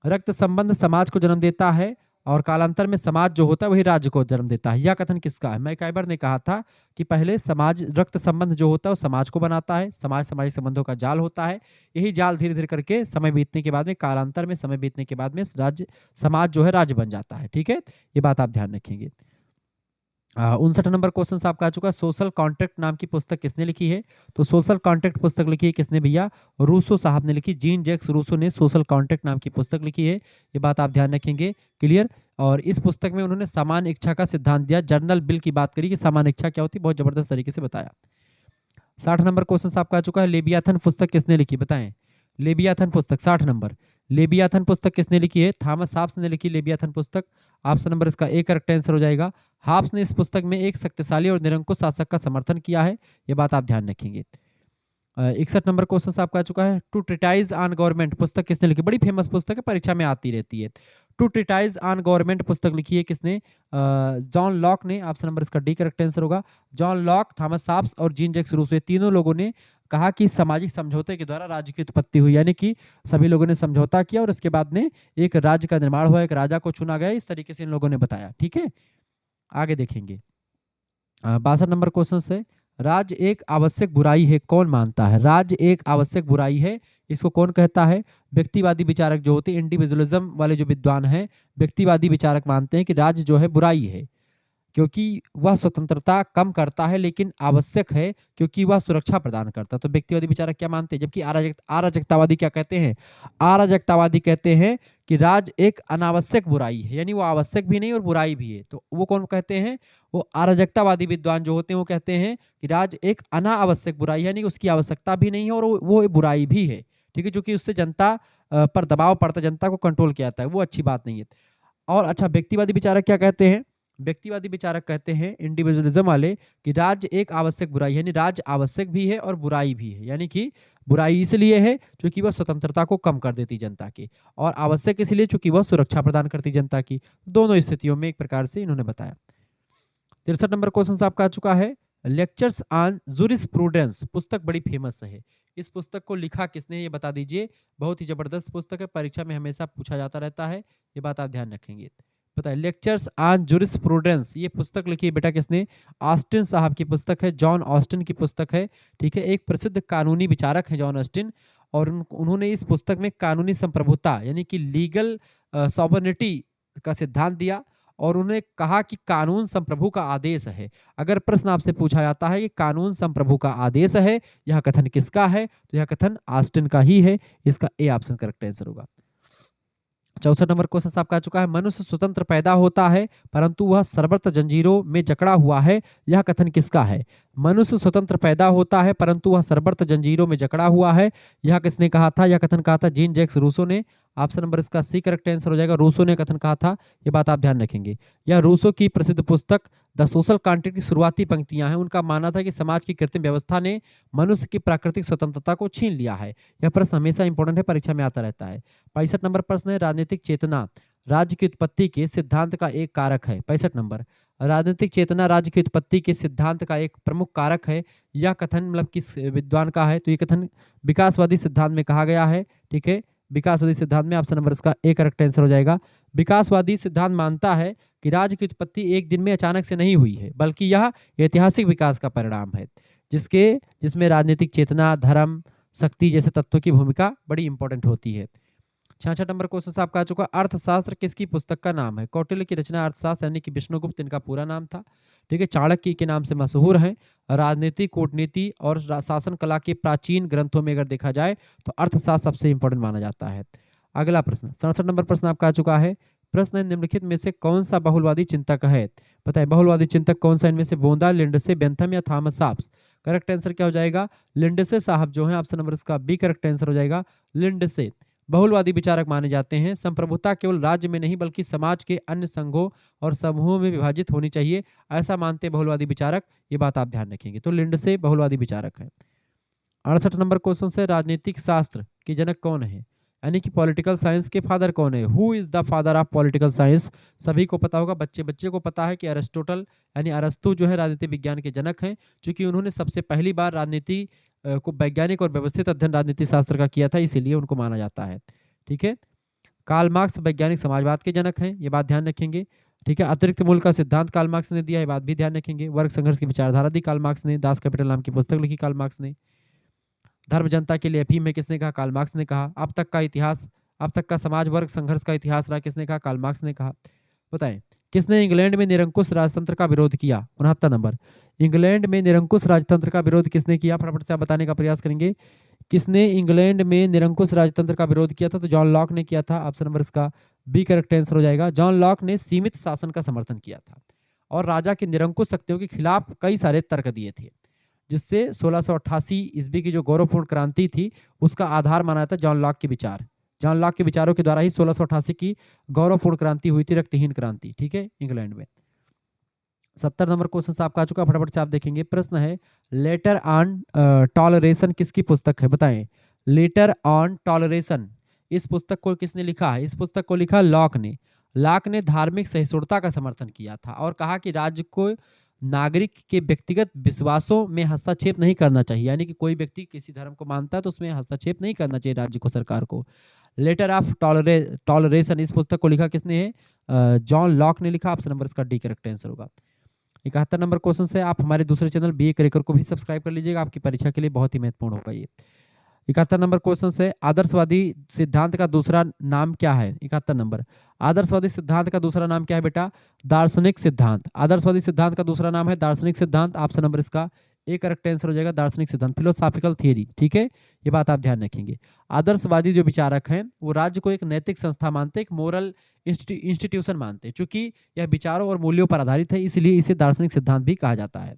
रक्त संबंध समाज को जन्म देता है और कालांतर में समाज जो होता है वही राज्य को जन्म देता है। यह कथन किसका है? मैकाइबर ने कहा था कि पहले समाज, रक्त संबंध जो होता है वो समाज को बनाता है, समाज सामाजिक संबंधों का जाल होता है। यही जाल धीरे धीरे करके समय बीतने के बाद में, कालांतर में समय बीतने के बाद में राज्य, समाज जो है राज्य बन जाता है। ठीक है, ये बात आप ध्यान रखेंगे। 59 नंबर क्वेश्चन आपका आ चुका है। सोशल कॉन्ट्रैक्ट नाम की पुस्तक किसने लिखी है? तो सोशल कॉन्ट्रैक्ट पुस्तक लिखी है किसने भैया? रूसो साहब ने लिखी। जीन जैक्स रूसो ने सोशल कॉन्ट्रैक्ट नाम की पुस्तक लिखी है। ये बात आप ध्यान रखेंगे। क्लियर। और इस पुस्तक में उन्होंने सामान्य इच्छा का सिद्धांत दिया, जर्नल बिल की बात करी कि सामान्य इच्छा क्या होती है, बहुत जबरदस्त तरीके से बताया। 60 नंबर क्वेश्चन आपका आ चुका है। लेबियाथन पुस्तक किसने लिखी, बताएं? लेबियाथन पुस्तक 60 नंबर। लेबियाथन पुस्तक किसने लिखी है? थॉमस हाब्स ने लिखी लेबियाथन पुस्तक। ऑप्शन नंबर इसका ए करेक्ट आंसर हो जाएगा। हाब्स ने इस पुस्तक में एक शक्तिशाली और निरंकुश शासक का समर्थन किया है। ये बात आप ध्यान रखेंगे। 61 नंबर क्वेश्चन आपका आ चुका है। टू ट्रिटाइज ऑन गवर्नमेंट पुस्तक किसने लिखी? बड़ी फेमस पुस्तक है, परीक्षा में आती रहती है। टू ट्रिटाइज ऑन गवर्नमेंट पुस्तक लिखी है किसने? जॉन लॉक ने। ऑप्शन नंबर इसका डी करेक्ट आंसर होगा। जॉन लॉक, थॉमस हाब्स और जीन जैक्स रूसो, तीनों लोगों ने कहा कि सामाजिक समझौते के द्वारा राज्य की उत्पत्ति हुई, यानी कि सभी लोगों ने समझौता किया और उसके बाद में एक राज्य का निर्माण हुआ, एक राजा को चुना गया। इस तरीके से इन लोगों ने बताया। ठीक है, आगे देखेंगे। 62 नंबर क्वेश्चन से, राज्य एक आवश्यक बुराई है कौन मानता है? राज्य एक आवश्यक बुराई है, इसको कौन कहता है? व्यक्तिवादी विचारक जो होते हैं, इंडिविजुअलिज्म वाले जो विद्वान हैं, व्यक्तिवादी विचारक मानते हैं कि राज्य जो है बुराई है, क्योंकि वह स्वतंत्रता कम करता है, लेकिन आवश्यक है क्योंकि वह सुरक्षा प्रदान करता है। तो व्यक्तिवादी विचारक क्या मानते हैं? जबकि अराजकतावादी क्या कहते हैं? अराजकतावादी कहते हैं कि राज्य एक अनावश्यक बुराई है, यानी वो आवश्यक भी नहीं और बुराई भी है। तो वो कौन कहते हैं? वो अराजकतावादी विद्वान जो होते हैं वो कहते हैं कि राज्य एक अनावश्यक बुराई है, यानी उसकी आवश्यकता भी नहीं है और वो बुराई भी है। ठीक है, जो कि उससे जनता पर दबाव पड़ता है, जनता को कंट्रोल किया जाता है, वो अच्छी बात नहीं है। और अच्छा, व्यक्तिवादी विचारक क्या कहते हैं? व्यक्तिवादी विचारक कहते हैं इंडिविजुअलिज्म वाले कि राज्य एक आवश्यक बुराई है, यानी राज्य आवश्यक भी है और बुराई भी है। यानी कि बुराई इसलिए है क्योंकि वह स्वतंत्रता को कम कर देती जनता की, और आवश्यक इसलिए क्योंकि वह सुरक्षा प्रदान करती जनता की। दोनों स्थितियों में एक प्रकार से इन्होंने बताया। 63 नंबर क्वेश्चन आपका आ चुका है, लेक्चर्स ऑन जूरिस्प्रूडेंस पुस्तक बड़ी फेमस है। इस पुस्तक को लिखा किसने, ये बता दीजिए। बहुत ही जबरदस्त पुस्तक है, परीक्षा में हमेशा पूछा जाता रहता है, ये बात आप ध्यान रखेंगे। बताइए, लेक्चर्स ऑन जूरिस्प्रूडेंस ये पुस्तक लिखी है बेटा किसने? ऑस्टिन साहब की पुस्तक है, जॉन ऑस्टिन की पुस्तक है। ठीक है, एक प्रसिद्ध कानूनी विचारक है जॉन ऑस्टिन, और उन्होंने इस पुस्तक में कानूनी संप्रभुता यानी कि लीगल सॉवर्निटी का सिद्धांत दिया, और उन्होंने कहा कि कानून संप्रभु का आदेश है। अगर प्रश्न आपसे पूछा जाता है कि कानून संप्रभु का आदेश है, यह कथन किसका है, तो यह कथन ऑस्टिन का ही है। इसका ए ऑप्शन करेक्ट आंसर होगा। 64 नंबर क्वेश्चन आपका आ चुका है, मनुष्य स्वतंत्र पैदा होता है परंतु वह सर्वत्र जंजीरों में जकड़ा हुआ है, यह कथन किसका है? मनुष्य स्वतंत्र पैदा होता है परंतु वह सर्वत्र जंजीरों में जकड़ा हुआ है, यह किसने कहा था? यह कथन कहा था जीन जैक्स रूसो ने। ऑप्शन नंबर इसका सी करेक्ट आंसर हो जाएगा, रूसो ने कथन कहा था। ये बात आप ध्यान रखेंगे। यह रूसो की प्रसिद्ध पुस्तक द सोशल कॉन्ट्रैक्ट की शुरुआती पंक्तियां हैं। उनका मानना था कि समाज की कृत्रिम व्यवस्था ने मनुष्य की प्राकृतिक स्वतंत्रता को छीन लिया है। यह प्रश्न हमेशा इंपॉर्टेंट है, परीक्षा में आता रहता है। 65 नंबर प्रश्न है, राजनीतिक चेतना राज्य की उत्पत्ति के सिद्धांत का एक कारक है। 65 नंबर, राजनीतिक चेतना राज्य की उत्पत्ति के सिद्धांत का एक प्रमुख कारक है। यह कथन मतलब किस विद्वान का है? तो ये कथन विकासवादी सिद्धांत में कहा गया है। ठीक है, विकासवादी सिद्धांत में ऑप्शन नंबर इसका ए करेक्ट आंसर हो जाएगा। विकासवादी सिद्धांत मानता है कि राज्य की उत्पत्ति एक दिन में अचानक से नहीं हुई है, बल्कि यह ऐतिहासिक विकास का परिणाम है, जिसमें राजनीतिक चेतना, धर्म, शक्ति जैसे तत्वों की भूमिका बड़ी इंपॉर्टेंट होती है। 66 नंबर क्वेश्चन आपका आ चुका, अर्थशास्त्र किसकी पुस्तक का नाम है? कौटिल्य की रचना अर्थशास्त्र यानी कि विष्णुगुप्त इनका पूरा नाम था। ठीक है, चाणक्य के नाम से मशहूर हैं। राजनीति, कूटनीति और शासन कला के प्राचीन ग्रंथों में अगर देखा जाए तो अर्थशास्त्र सबसे इंपॉर्टेंट माना जाता है। अगला प्रश्न 67 नंबर प्रश्न आपका आ चुका है, प्रश्न है निम्नलिखित में से कौन सा बहुलवादी चिंतक है? बताइए, बहुलवादी चिंतक कौन सा इनमें से? बोंदा, लिंडसे, बेंथम या थॉमस साप्स? करेक्ट आंसर क्या हो जाएगा? लिंडसे साहब जो है, ऑप्शन नंबर इसका बी करेक्ट आंसर हो जाएगा, लिंडसे। बहुलवादी विचारक माने जाते हैं। संप्रभुता केवल राज्य में नहीं बल्कि समाज के अन्य संघों और समूहों में विभाजित होनी चाहिए, ऐसा मानते बहुलवादी विचारक। ये बात आप ध्यान रखेंगे। तो लिंडसे बहुलवादी विचारक है। 68 नंबर क्वेश्चन से, राजनीतिक शास्त्र के जनक कौन है? यानी कि पॉलिटिकल साइंस के फादर कौन है? Who is the father of political science? सभी को पता होगा, बच्चे बच्चे को पता है कि अरिस्टोटल यानी अरस्तु जो है राजनीति विज्ञान के जनक हैं, क्योंकि उन्होंने सबसे पहली बार राजनीति को वैज्ञानिक और व्यवस्थित अध्ययन राजनीति शास्त्र का किया था, इसीलिए उनको माना जाता है। ठीक है, कार्ल मार्क्स वैज्ञानिक समाजवाद के जनक हैं, ये बात ध्यान रखेंगे। ठीक है, अतिरिक्त मूल्य का सिद्धांत कार्ल मार्क्स ने दिया, ये बात भी ध्यान रखेंगे। वर्ग संघर्ष की विचारधारा दी कार्ल मार्क्स ने। दास कैपिटल नाम की पुस्तक लिखी कार्ल मार्क्स ने। धर्म जनता के लिए अफीम है, किसने कहा? कार्ल मार्क्स ने कहा। अब तक का समाज वर्ग संघर्ष का इतिहास रहा, किसने कहा? कार्ल मार्क्स ने कहा। बताएं, किसने इंग्लैंड में निरंकुश राजतंत्र का विरोध किया? 69 नंबर, इंग्लैंड में निरंकुश राजतंत्र का विरोध किसने किया? फटाफट से आप बताने का प्रयास करेंगे। किसने इंग्लैंड में निरंकुश राजतंत्र का विरोध किया था? तो जॉन लॉक ने किया था। ऑप्शन नंबर इसका बी करेक्ट आंसर हो जाएगा। जॉन लॉक ने सीमित शासन का समर्थन किया था और राजा की निरंकुश शक्तियों के खिलाफ कई सारे तर्क दिए थे, जिससे 1688 ईस्वी की जो गौरवपूर्ण क्रांति थी उसका आधार माना था जॉन लॉक के विचार। जॉन लॉक के विचारों के द्वारा ही 1688 की गौरवपूर्ण क्रांति हुई थी, रक्तहीन क्रांति। ठीक है, इंग्लैंड में। 70 नंबर क्वेश्चन आपका आ चुका, फटाफट से आप देखेंगे। प्रश्न है, लेटर ऑन टॉलरेशन किसकी पुस्तक है? बताएं, लेटर ऑन टॉलरेशन इस पुस्तक को किसने लिखा है? इस पुस्तक को लिखा लॉक ने। लॉक ने धार्मिक सहिष्णुता का समर्थन किया था और कहा कि राज्य को नागरिक के व्यक्तिगत विश्वासों में हस्तक्षेप नहीं करना चाहिए, यानी कि कोई व्यक्ति किसी धर्म को मानता है तो उसमें हस्तक्षेप नहीं करना चाहिए राज्य को, सरकार को। लेटर ऑफ टॉलरेशन इस पुस्तक को लिखा किसने है? जॉन लॉक ने लिखा। ऑप्शन नंबर इसका डी करेक्ट आंसर होगा। 71 नंबर क्वेश्चन से, आप हमारे दूसरे चैनल बीए करिकुलर को भी सब्सक्राइब कर लीजिएगा, आपकी परीक्षा के लिए बहुत ही महत्वपूर्ण होगा ये। 71 नंबर क्वेश्चन से, आदर्शवादी सिद्धांत का दूसरा नाम क्या है? 71 नंबर, आदर्शवादी सिद्धांत का दूसरा नाम क्या है बेटा? दार्शनिक सिद्धांत। आदर्शवादी सिद्धांत का दूसरा नाम है दार्शनिक सिद्धांत। ऑप्शन नंबर इसका ए करेक्ट आंसर हो जाएगा, दार्शनिक सिद्धांत, फिलोसॉफिकल थियरी। ठीक है, ये बात आप ध्यान रखेंगे। आदर्शवादी जो विचारक हैं वो राज्य को एक नैतिक संस्था मानते, एक मोरल इंस्टीट्यूशन मानते, चूंकि यह विचारों और मूल्यों पर आधारित है, इसलिए इसे दार्शनिक सिद्धांत भी कहा जाता है।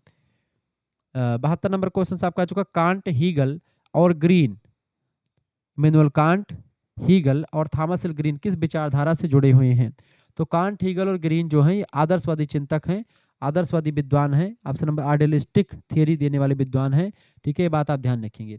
72 नंबर क्वेश्चन आपका आ चुका, कांट, हीगल और ग्रीन, इमैनुअल कांट, हीगल और थॉमस एल ग्रीन किस विचारधारा से जुड़े हुए हैं? तो कांट, हीगल और ग्रीन जो हैं ये आदर्शवादी चिंतक हैं, आदर्शवादी विद्वान हैं। ऑप्शन नंबर आइडियलिस्टिक थियरी देने वाले विद्वान हैं। ठीक है, ये बात आप ध्यान रखेंगे।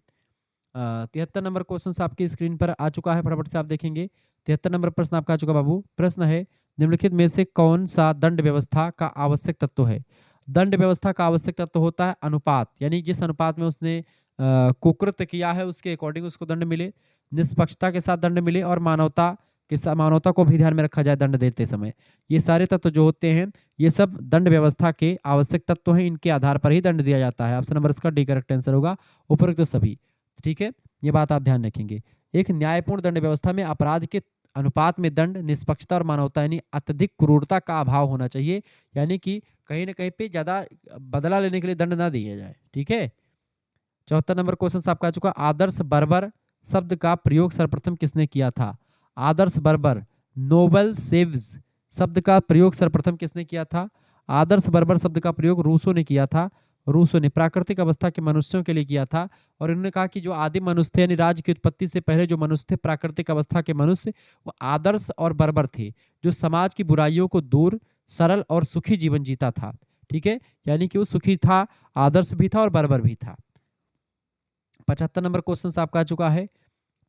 73 नंबर क्वेश्चन आपकी स्क्रीन पर आ चुका है, फटाफट से आप देखेंगे। 73 नंबर प्रश्न आपका आ चुका बाबू। प्रश्न है, निम्नलिखित में से कौन सा दंड व्यवस्था का आवश्यक तत्व है? दंड व्यवस्था का आवश्यक तत्व होता है अनुपात, यानी जिस अनुपात में उसने कुकृत्य किया है उसके अकॉर्डिंग उसको दंड मिले, निष्पक्षता के साथ दंड मिले, और मानवता के साथ, मानवता को भी ध्यान में रखा जाए दंड देते समय। ये सारे तत्व जो होते हैं ये सब दंड व्यवस्था के आवश्यक तत्व हैं, इनके आधार पर ही दंड दिया जाता है। ऑप्शन नंबर इसका डी करेक्ट आंसर होगा, उपरोक्त सभी। ठीक है, ये बात आप ध्यान रखेंगे। एक न्यायपूर्ण दंड व्यवस्था में अपराध के अनुपात में दंड, निष्पक्षता और मानवता यानी अत्यधिक क्रूरता का अभाव होना चाहिए, यानी कि कहीं ना कहीं पे ज्यादा बदला लेने के लिए दंड ना दिया जाए। ठीक है, 74 नंबर क्वेश्चन आपका आ चुका। आदर्श बर्बर शब्द का प्रयोग सर्वप्रथम किसने किया था? आदर्श बर्बर, नोबल सेव्स शब्द का प्रयोग सर्वप्रथम किसने किया था? आदर्श बर्बर शब्द का प्रयोग रूसो ने किया था। रूसो ने प्राकृतिक अवस्था के मनुष्यों के लिए किया था, और इन्होंने कहा कि जो आदिम मनुष्य थे, यानी राज्य की उत्पत्ति से पहले जो मनुष्य थे, प्राकृतिक अवस्था के मनुष्य, वो आदर्श और बर्बर थे, जो समाज की बुराइयों को दूर, सरल और सुखी जीवन जीता था। ठीक है, यानी कि वो सुखी था, आदर्श भी था और बर्बर भी था। 75 नंबर क्वेश्चन आपका आ चुका है।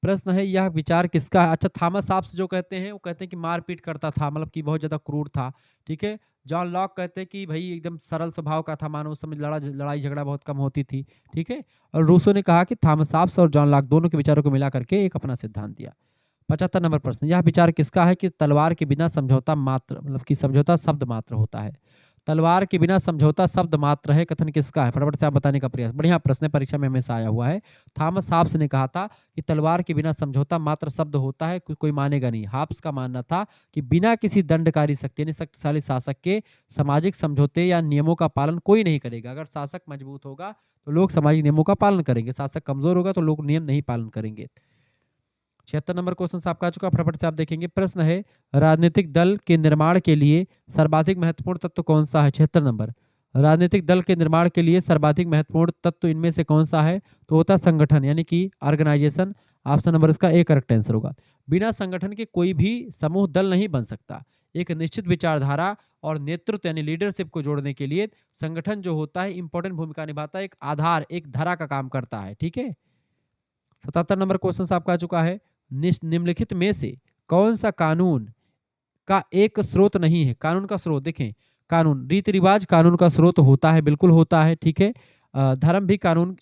प्रश्न है, यह विचार किसका है? अच्छा, थॉमस हॉब्स जो कहते हैं वो कहते हैं कि मारपीट करता था, मतलब कि बहुत ज्यादा क्रूर था। ठीक है, जॉन लॉक कहते हैं कि भाई एकदम सरल स्वभाव का था, मानो उस समय लड़ाई झगड़ा बहुत कम होती थी। ठीक है, और रूसो ने कहा कि थॉमस हॉब्स और जॉन लॉक दोनों के विचारों को मिला करके एक अपना सिद्धांत दिया। 75 नंबर प्रश्न, यह विचार किसका है कि तलवार के बिना समझौता मात्र, मतलब कि समझौता शब्द मात्र होता है? तलवार के बिना समझौता शब्द मात्र है, कथन किसका है? फटाफट से आप बताने का प्रयास। बढ़िया प्रश्न है, परीक्षा में हमेशा आया हुआ है। थॉमस हॉब्स ने कहा था कि तलवार के बिना समझौता मात्र शब्द होता है, कोई मानेगा नहीं। हॉब्स का मानना था कि बिना किसी दंडकारी शक्ति यानी शक्तिशाली शासक के सामाजिक समझौते या नियमों का पालन कोई नहीं करेगा। अगर शासक मजबूत होगा तो लोग सामाजिक नियमों का पालन करेंगे, शासक कमजोर होगा तो लोग नियम नहीं पालन करेंगे। 76 नंबर क्वेश्चन आपका आ चुका, फटाफट से आप देखेंगे। प्रश्न है, राजनीतिक दल के निर्माण के लिए सर्वाधिक महत्वपूर्ण तत्व कौन सा है? 76 नंबर, राजनीतिक दल के निर्माण के लिए सर्वाधिक महत्वपूर्ण तत्व इनमें से कौन सा है? तो होता है संगठन, यानी कि ऑर्गेनाइजेशन। ऑप्शन नंबर इसका ए करेक्ट आंसर होगा। बिना संगठन के कोई भी समूह दल नहीं बन सकता। एक निश्चित विचारधारा और नेतृत्व यानी लीडरशिप को जोड़ने के लिए संगठन जो होता है इंपॉर्टेंट भूमिका निभाता है, एक आधार, एक धरा का काम करता है। ठीक है, 77 नंबर क्वेश्चन आपका आ चुका है। निम्नलिखित में से कौन सा कानून का एक स्रोत नहीं है? कानून का स्रोत देखें, कानून, रीति रिवाज कानून का स्रोत होता है, बिल्कुल होता है। ठीक है, धर्म भी कानून,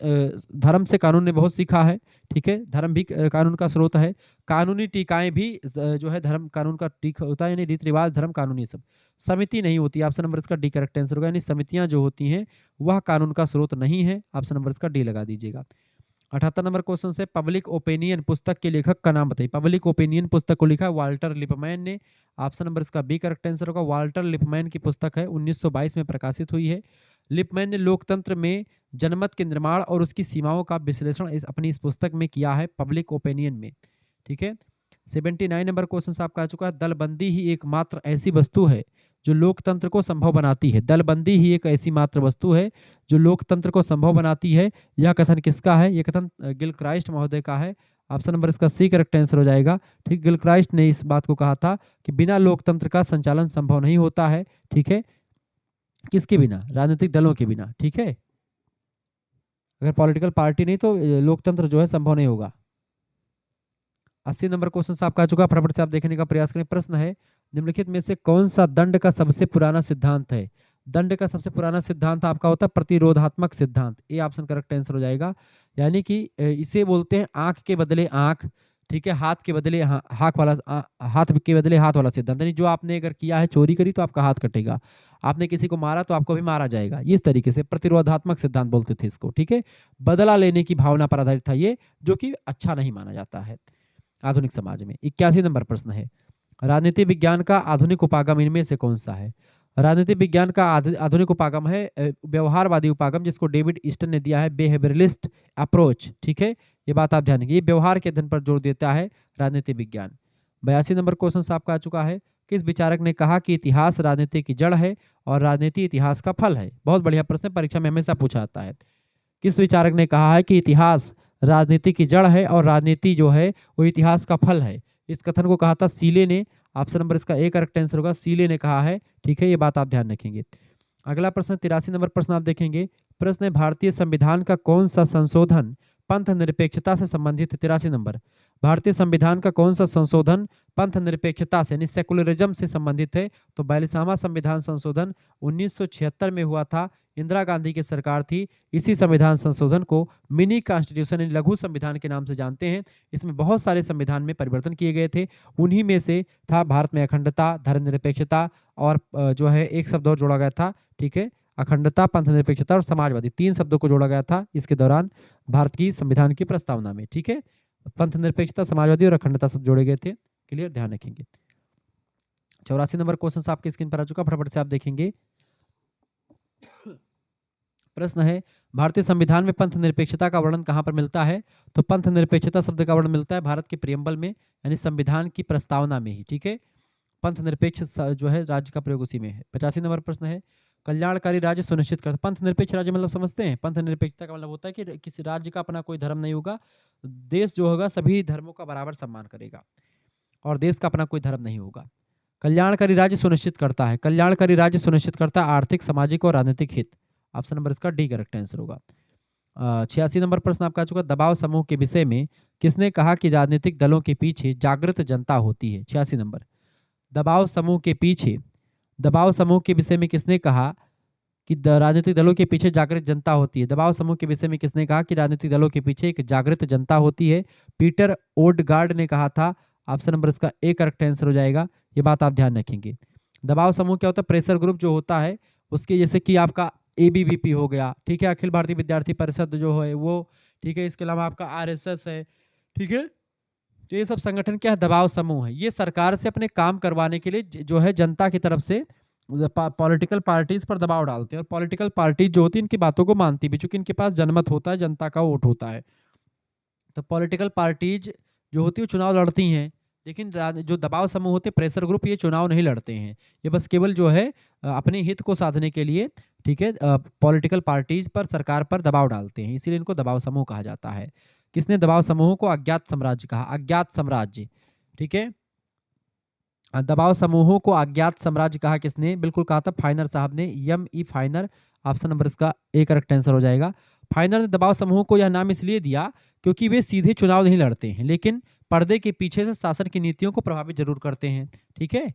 धर्म से कानून ने बहुत सीखा है। ठीक है, धर्म भी कानून का स्रोत है। कानूनी टीकाएं भी जो है धर्म कानून का टीक होता है, यानी रीति रिवाज धर्म कानून ये सब। समिति नहीं होती, ऑप्शन नंबर इसका डी करेक्ट आंसर होगा, यानी समितियां जो होती हैं वह कानून का स्रोत नहीं है। ऑप्शन नंबर इसका डी लगा दीजिएगा। 78 नंबर क्वेश्चन से, पब्लिक ओपिनियन पुस्तक के लेखक का नाम बताइए। पब्लिक ओपिनियन पुस्तक को लिखा वाल्टर लिपमैन ने। ऑप्शन नंबर इसका बी करेक्ट आंसर होगा। वाल्टर लिपमैन की पुस्तक है, 1922 में प्रकाशित हुई है। लिपमैन ने लोकतंत्र में जनमत के निर्माण और उसकी सीमाओं का विश्लेषण अपनी इस पुस्तक में किया है, पब्लिक ओपिनियन में। ठीक है, 79 नंबर क्वेश्चन आपका आ चुका है। दलबंदी ही एकमात्र ऐसी वस्तु है जो लोकतंत्र को संभव बनाती है। दलबंदी ही एक ऐसी मात्र वस्तु है जो लोकतंत्र को संभव बनाती है। यह कथन किसका है? यह कथन गिलक्राइस्ट महोदय का है। ऑप्शन नंबर इसका सी करेक्ट आंसर हो जाएगा। ठीक, गिलक्राइस्ट ने इस बात को कहा था कि बिना लोकतंत्र का संचालन संभव नहीं होता है। ठीक है, किसके बिना? राजनीतिक दलों के बिना। ठीक है, अगर पॉलिटिकल पार्टी नहीं तो लोकतंत्र जो है संभव नहीं होगा। 80 नंबर क्वेश्चन आपका आ चुका, फटाफट से आप देखने का प्रयास करें। प्रश्न है, निम्नलिखित में से कौन सा दंड का सबसे पुराना सिद्धांत है? दंड का सबसे पुराना सिद्धांत आपका होता है प्रतिरोधात्मक सिद्धांत। ए ऑप्शन करेक्ट आंसर हो जाएगा। यानी कि इसे बोलते हैं आंख के बदले आंख, ठीक है, हाथ के बदले हाथ वाला, हाथ के बदले हाथ वाला सिद्धांत। यानी जो आपने अगर किया है, चोरी करी तो आपका हाथ कटेगा, आपने किसी को मारा तो आपको भी मारा जाएगा। इस तरीके से प्रतिरोधात्मक सिद्धांत बोलते थे इसको। ठीक है, बदला लेने की भावना पर आधारित था ये, जो कि अच्छा नहीं माना जाता है आधुनिक समाज में। 81 नंबर प्रश्न है, राजनीति विज्ञान का आधुनिक उपागम इनमें से कौन सा है? राजनीति विज्ञान का आधुनिक उपागम है व्यवहारवादी उपागम, जिसको डेविड ईस्टन ने दिया है, बिहेवियरलिस्ट अप्रोच। ठीक है, ये बात आप ध्यान रखिए, ये व्यवहार के अध्ययन पर जोर देता है राजनीति विज्ञान। 82 नंबर क्वेश्चन आपका आ चुका है। किस विचारक ने कहा कि इतिहास राजनीति की जड़ है और राजनीति इतिहास का फल है? बहुत बढ़िया प्रश्न, परीक्षा में हमेशा पूछा जाता है। किस विचारक ने कहा है कि इतिहास राजनीति की जड़ है और राजनीति जो है वो इतिहास का फल है? इस कथन को कहा था सीले ने। ऑप्शन नंबर इसका ए करेक्ट आंसर होगा, सीले ने कहा है। ठीक है, ये बात आप ध्यान रखेंगे। अगला प्रश्न 83 नंबर प्रश्न आप देखेंगे। प्रश्न है भारतीय संविधान का कौन सा संशोधन पंथ निरपेक्षता से संबंधित है? 83 नंबर, भारतीय संविधान का कौन सा संशोधन पंथ निरपेक्षता से यानी सेकुलरिज्म से संबंधित है? तो 42वां संविधान संशोधन 1976 में हुआ था, इंदिरा गांधी की सरकार थी। इसी संविधान संशोधन को मिनी कॉन्स्टिट्यूशन यानी लघु संविधान के नाम से जानते हैं। इसमें बहुत सारे संविधान में परिवर्तन किए गए थे, उन्हीं में से था भारत में अखंडता, धर्मनिरपेक्षता और जो है एक शब्द और जोड़ा गया था। ठीक है, अखंडता, पंथ निरपेक्षता और समाजवादी, 3 शब्दों को जोड़ा गया था इसके दौरान भारत की संविधान की प्रस्तावना में। ठीक है, पंथ निरपेक्षता, समाजवादी और अखंडता सब जोड़े गए थे। क्लियर, ध्यान रखेंगे। 84 नंबर क्वेश्चन आपकी स्क्रीन पर आ चुका, फटाफट से आप देखेंगे। प्रश्न है भारतीय संविधान में पंथ निरपेक्षता का वर्णन कहाँ पर मिलता है? तो पंथ निरपेक्षता शब्द का वर्णन मिलता है भारत के प्रियम्बल में यानी संविधान की प्रस्तावना में ही। ठीक है, पंथ निरपेक्ष जो है राज्य का प्रयोग उसी में है। 85 नंबर प्रश्न है कल्याणकारी राज्य सुनिश्चित करता। पंथ निरपेक्ष राज्य मतलब समझते हैं? पंथ निरपेक्षता का मतलब होता है कि किसी राज्य का अपना कोई धर्म नहीं होगा, देश जो होगा सभी धर्मों का बराबर सम्मान करेगा और देश का अपना कोई धर्म नहीं होगा। कल्याणकारी राज्य सुनिश्चित करता है, कल्याणकारी राज्य सुनिश्चित करता है आर्थिक, सामाजिक और राजनीतिक हित। ऑप्शन नंबर इसका डी करेक्ट आंसर होगा। 86 नंबर प्रश्न आपका आ चुका, दबाव समूह के विषय में किसने कहा कि राजनीतिक दलों के पीछे जागृत जनता होती है? 86 नंबर, दबाव समूह के पीछे, दबाव समूह के विषय में किसने कहा कि राजनीतिक दलों के पीछे जागृत जनता होती है? दबाव समूह के विषय में किसने कहा कि राजनीतिक दलों के पीछे एक जागृत जनता होती है? पीटर ओडगार्ड ने कहा था। ऑप्शन नंबर इसका ए करेक्ट आंसर हो जाएगा, ये बात आप ध्यान रखेंगे। दबाव समूह क्या होता है? प्रेशर ग्रुप जो होता है उसके, जैसे कि आपका एबीवीपी हो गया, ठीक है, अखिल भारतीय विद्यार्थी परिषद जो है वो, ठीक है, इसके अलावा आपका आरएसएस है। ठीक है, तो ये सब संगठन क्या है? दबाव समूह है। ये सरकार से अपने काम करवाने के लिए जो है जनता की तरफ से पॉलिटिकल पार्टीज पर दबाव डालते हैं, और पॉलिटिकल पार्टी जो होती है इनकी बातों को मानती भी, चूंकि इनके पास जनमत होता है, जनता का वोट होता है। तो पॉलिटिकल पार्टीज जो होती है चुनाव लड़ती हैं, लेकिन जो दबाव समूह होते हैं, प्रेशर ग्रुप, ये चुनाव नहीं लड़ते हैं। ये बस केवल जो है अपने हित को साधने के लिए, ठीक है, पॉलिटिकल पार्टीज पर, सरकार पर दबाव डालते हैं, इसीलिए इनको दबाव समूह कहा जाता है। किसने दबाव समूह को अज्ञात साम्राज्य कहा? अज्ञात साम्राज्य। ठीक है, दबाव समूहों को अज्ञात साम्राज्य कहा किसने? बिल्कुल कहा था फाइनर साहब ने, M E Finer. Option number इसका ए करेक्ट आंसर हो जाएगा। फाइनर ने दबाव समूह को यह नाम इसलिए दिया क्योंकि वे सीधे चुनाव नहीं लड़ते हैं, लेकिन पर्दे के पीछे से शासन की नीतियों को प्रभावित जरूर करते हैं। ठीक है,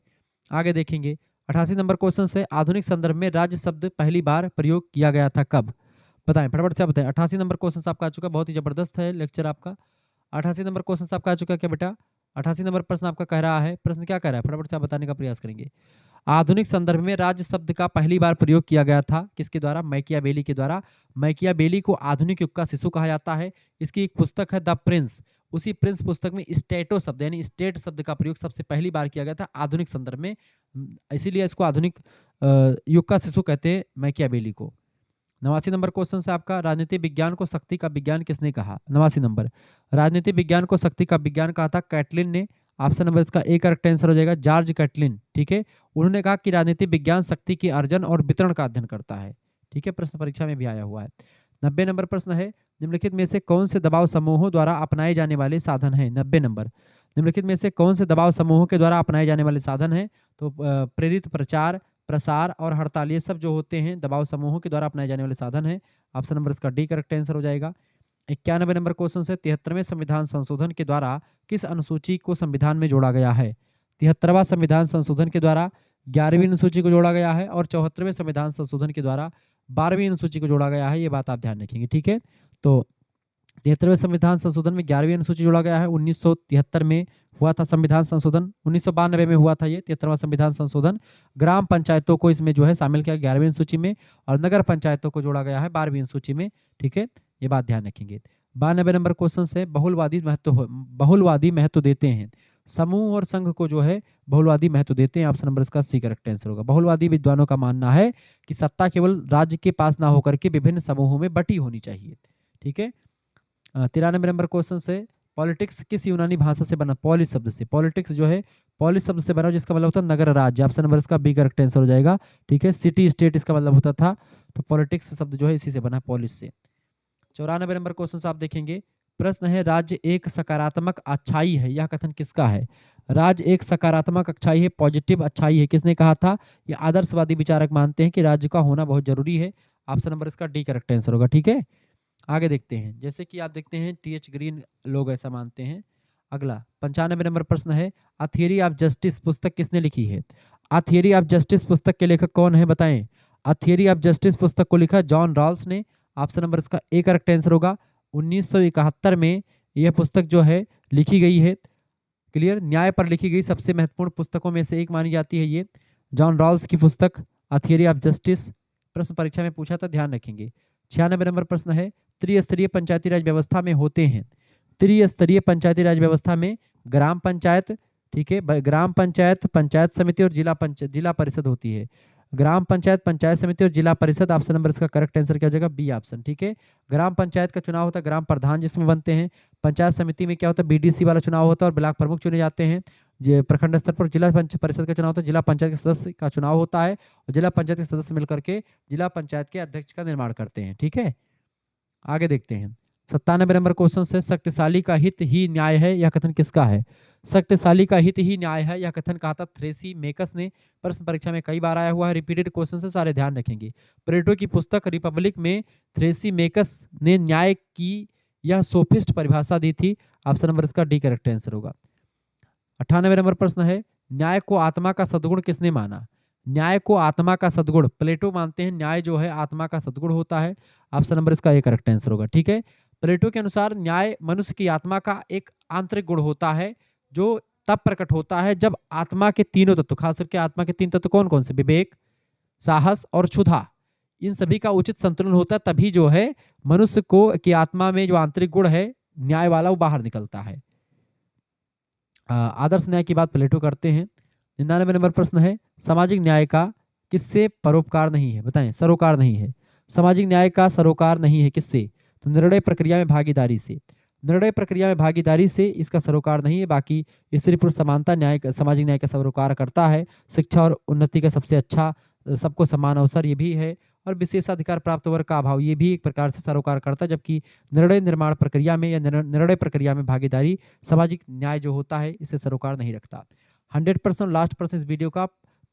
आगे देखेंगे। 88 नंबर क्वेश्चन से आधुनिक संदर्भ में राज्य शब्द पहली बार प्रयोग किया गया था कब? बताएं, फटाफट से बताएं। 88 नंबर क्वेश्चन आपका आ चुका, बहुत ही जबरदस्त है लेक्चर आपका। 88 नंबर क्वेश्चन आपका आ चुका क्या बेटा? 88 नंबर प्रश्न आपका कह रहा है, प्रश्न क्या कह रहा है फटाफट से आप बताने का प्रयास करेंगे। आधुनिक संदर्भ में राज्य शब्द का पहली बार प्रयोग किया गया था किसके द्वारा? मैकियावेली के द्वारा। मैकियावेली को आधुनिक युग का शिशु कहा जाता है। इसकी एक पुस्तक है द प्रिंस, उसी प्रिंस पुस्तक में स्टेटो शब्द यानी स्टेट शब्द का प्रयोग सबसे पहली बार किया गया था आधुनिक संदर्भ में, इसीलिए इसको आधुनिक युग का शिशु कहते हैं मैकियावेली को। 89 नंबर क्वेश्चन से आपका, राजनीति विज्ञान को शक्ति का विज्ञान किसने कहा? 89 नंबर, राजनीति विज्ञान को शक्ति का विज्ञान कहा था कैटलिन ने। ऑप्शन नंबर इसका ए करेक्ट आंसर हो जाएगा, जॉर्ज कैटलिन। ठीक है, उन्होंने कहा कि राजनीति विज्ञान शक्ति के अर्जन और वितरण का अध्ययन करता है। ठीक है, प्रश्न परीक्षा में भी आया हुआ है। 90 नंबर प्रश्न है, निम्नलिखित में से कौन से दबाव समूहों द्वारा अपनाए जाने वाले साधन है? 90 नंबर, निम्नलिखित में से कौन से दबाव समूहों के द्वारा अपनाए जाने वाले साधन है? तो प्रेरित प्रचार, प्रसार और हड़ताल, ये सब जो होते हैं दबाव समूहों के द्वारा अपनाए जाने वाले साधन है। ऑप्शन नंबर इसका डी करेक्ट आंसर हो जाएगा। 91 नंबर क्वेश्चन से 73वें संविधान संशोधन के द्वारा किस अनुसूची को संविधान में जोड़ा गया है? 73वां संविधान संशोधन के द्वारा 11वीं अनुसूची को जोड़ा गया है, और 74वें संविधान संशोधन के द्वारा 12वीं अनुसूची को जोड़ा गया है, ये बात आप ध्यान रखेंगे। ठीक है, तो 73वें संविधान संशोधन में 11वीं अनुसूची जोड़ा गया है। 1973 में हुआ था संविधान संशोधन, 1992 में हुआ था ये 73वां संविधान संशोधन। ग्राम पंचायतों को इसमें जो है शामिल किया 11वीं अनुसूची में, और नगर पंचायतों को जोड़ा गया है 12वीं अनुसूची में। ठीक है, ये बात ध्यान रखेंगे। 92 नंबर क्वेश्चन से बहुलवादी महत्व देते हैं, समूह और संघ को जो है बहुलवादी महत्व देते हैं। ऑप्शन नंबर इसका सी करेक्ट आंसर होगा। बहुलवादी विद्वानों का मानना है कि सत्ता केवल राज्य के पास ना होकर के विभिन्न समूहों में बटी होनी चाहिए। ठीक है, 93 नंबर क्वेश्चन से, पॉलिटिक्स किस यूनानी भाषा से बना? पॉलिस शब्द से। पॉलिटिक्स जो है पॉलिस शब्द से बना, जिसका मतलब होता है नगर राज्य। ऑप्शन नंबर इसका बी करेक्ट आंसर हो जाएगा। ठीक है, सिटी स्टेट इसका मतलब होता था, तो पॉलिटिक्स शब्द जो है इसी से बना, पॉलिस से। 94 नंबर क्वेश्चन आप देखेंगे, प्रश्न है राज्य एक सकारात्मक अच्छाई है, यह कथन किसका है? राज्य एक सकारात्मक अच्छाई है, पॉजिटिव अच्छाई है। किसने कहा था? ये आदर्शवादी विचारक मानते हैं कि राज्य का होना बहुत जरूरी है। ऑप्शन नंबर इसका डी करेक्ट आंसर होगा। ठीक है, आगे देखते हैं। जैसे कि आप देखते हैं टी एच ग्रीन लोग ऐसा मानते हैं। अगला 95 नंबर प्रश्न है, अ थियरी ऑफ जस्टिस पुस्तक किसने लिखी है? अ थियरी ऑफ जस्टिस पुस्तक के लेखक कौन है बताएं? अ थियरी ऑफ जस्टिस पुस्तक को लिखा जॉन रॉल्स ने। ऑप्शन नंबर इसका ए करेक्ट आंसर होगा। 1971 में यह पुस्तक जो है लिखी गई है। क्लियर, न्याय पर लिखी गई सबसे महत्वपूर्ण पुस्तकों में से एक मानी जाती है ये जॉन रॉल्स की पुस्तक अ थियरी ऑफ जस्टिस। प्रश्न परीक्षा में पूछा था, ध्यान रखेंगे। 96 नंबर प्रश्न है, त्रिस्तरीय पंचायती राज व्यवस्था में होते हैं। त्रिस्तरीय पंचायती राज व्यवस्था में ग्राम पंचायत, ठीक है, ग्राम पंचायत, पंचायत समिति और जिला परिषद होती है। ग्राम पंचायत, पंचायत समिति और जिला परिषद। ऑप्शन नंबर इसका करेक्ट आंसर क्या हो जाएगा? B option. ठीक है, ग्राम पंचायत का चुनाव होता है ग्राम प्रधान जिसमें बनते हैं। पंचायत समिति में क्या होता है? बीडीसी वाला चुनाव होता है और ब्लॉक प्रमुख चुने जाते हैं। ये प्रखंड स्तर पर जिला परिषद का चुनाव होता है, जिला पंचायत के सदस्य का चुनाव होता है और जिला पंचायत के सदस्य मिलकर के जिला पंचायत के अध्यक्ष का निर्माण करते हैं। ठीक है, आगे देखते हैं। 97 नंबर क्वेश्चन से, शक्तिशाली का हित ही न्याय है, यह कथन किसका है? शक्तिशाली का हित ही न्याय है, यह कथन कहा था थ्रेसी मेकस ने। प्रश्न परीक्षा में कई बार आया हुआ है, रिपीटेड क्वेश्चन से, सारे ध्यान रखेंगे। प्लेटो की पुस्तक रिपब्लिक में थ्रेसी मेकस ने न्याय की यह सोफिस्ट परिभाषा दी थी। ऑप्शन नंबर इसका डी करेक्ट आंसर होगा। 98 नंबर प्रश्न है, न्याय को आत्मा का सद्गुण किसने माना? न्याय को आत्मा का सद्गुण प्लेटो मानते हैं, न्याय जो है आत्मा का सद्गुण होता है। ऑप्शन नंबर इसका ए करेक्ट आंसर होगा। ठीक है, प्लेटो के अनुसार न्याय मनुष्य की आत्मा का एक आंतरिक गुण होता है जो तब प्रकट होता है जब आत्मा के तीनों तत्व, खास करके आत्मा के तीन तत्व कौन कौन से? विवेक, साहस और क्षुधा, इन सभी का उचित संतुलन होता है, तभी जो है मनुष्य को की आत्मा में जो आंतरिक गुण है न्याय वाला वो बाहर निकलता है। आदर्श न्याय की बात प्लेटो करते हैं। 99 नंबर प्रश्न है, सामाजिक न्याय का किससे परोपकार नहीं है? बताएं, सरोकार नहीं है। सामाजिक न्याय का सरोकार नहीं है किससे? तो निर्णय प्रक्रिया में भागीदारी से। निर्णय प्रक्रिया में भागीदारी से इसका सरोकार नहीं है। बाकी स्त्री पुरुष समानता न्याय सामाजिक न्याय का सरोकार करता है। शिक्षा और उन्नति का सबसे अच्छा, सबको समान अवसर, ये भी है। और विशेषाधिकार प्राप्त वर्ग का अभाव, ये भी एक प्रकार से सरोकार करता है। जबकि निर्णय निर्माण प्रक्रिया में या निर्णय प्रक्रिया में भागीदारी, सामाजिक न्याय जो होता है इसे सरोकार नहीं रखता। 100% लास्ट प्रश्न इस वीडियो का,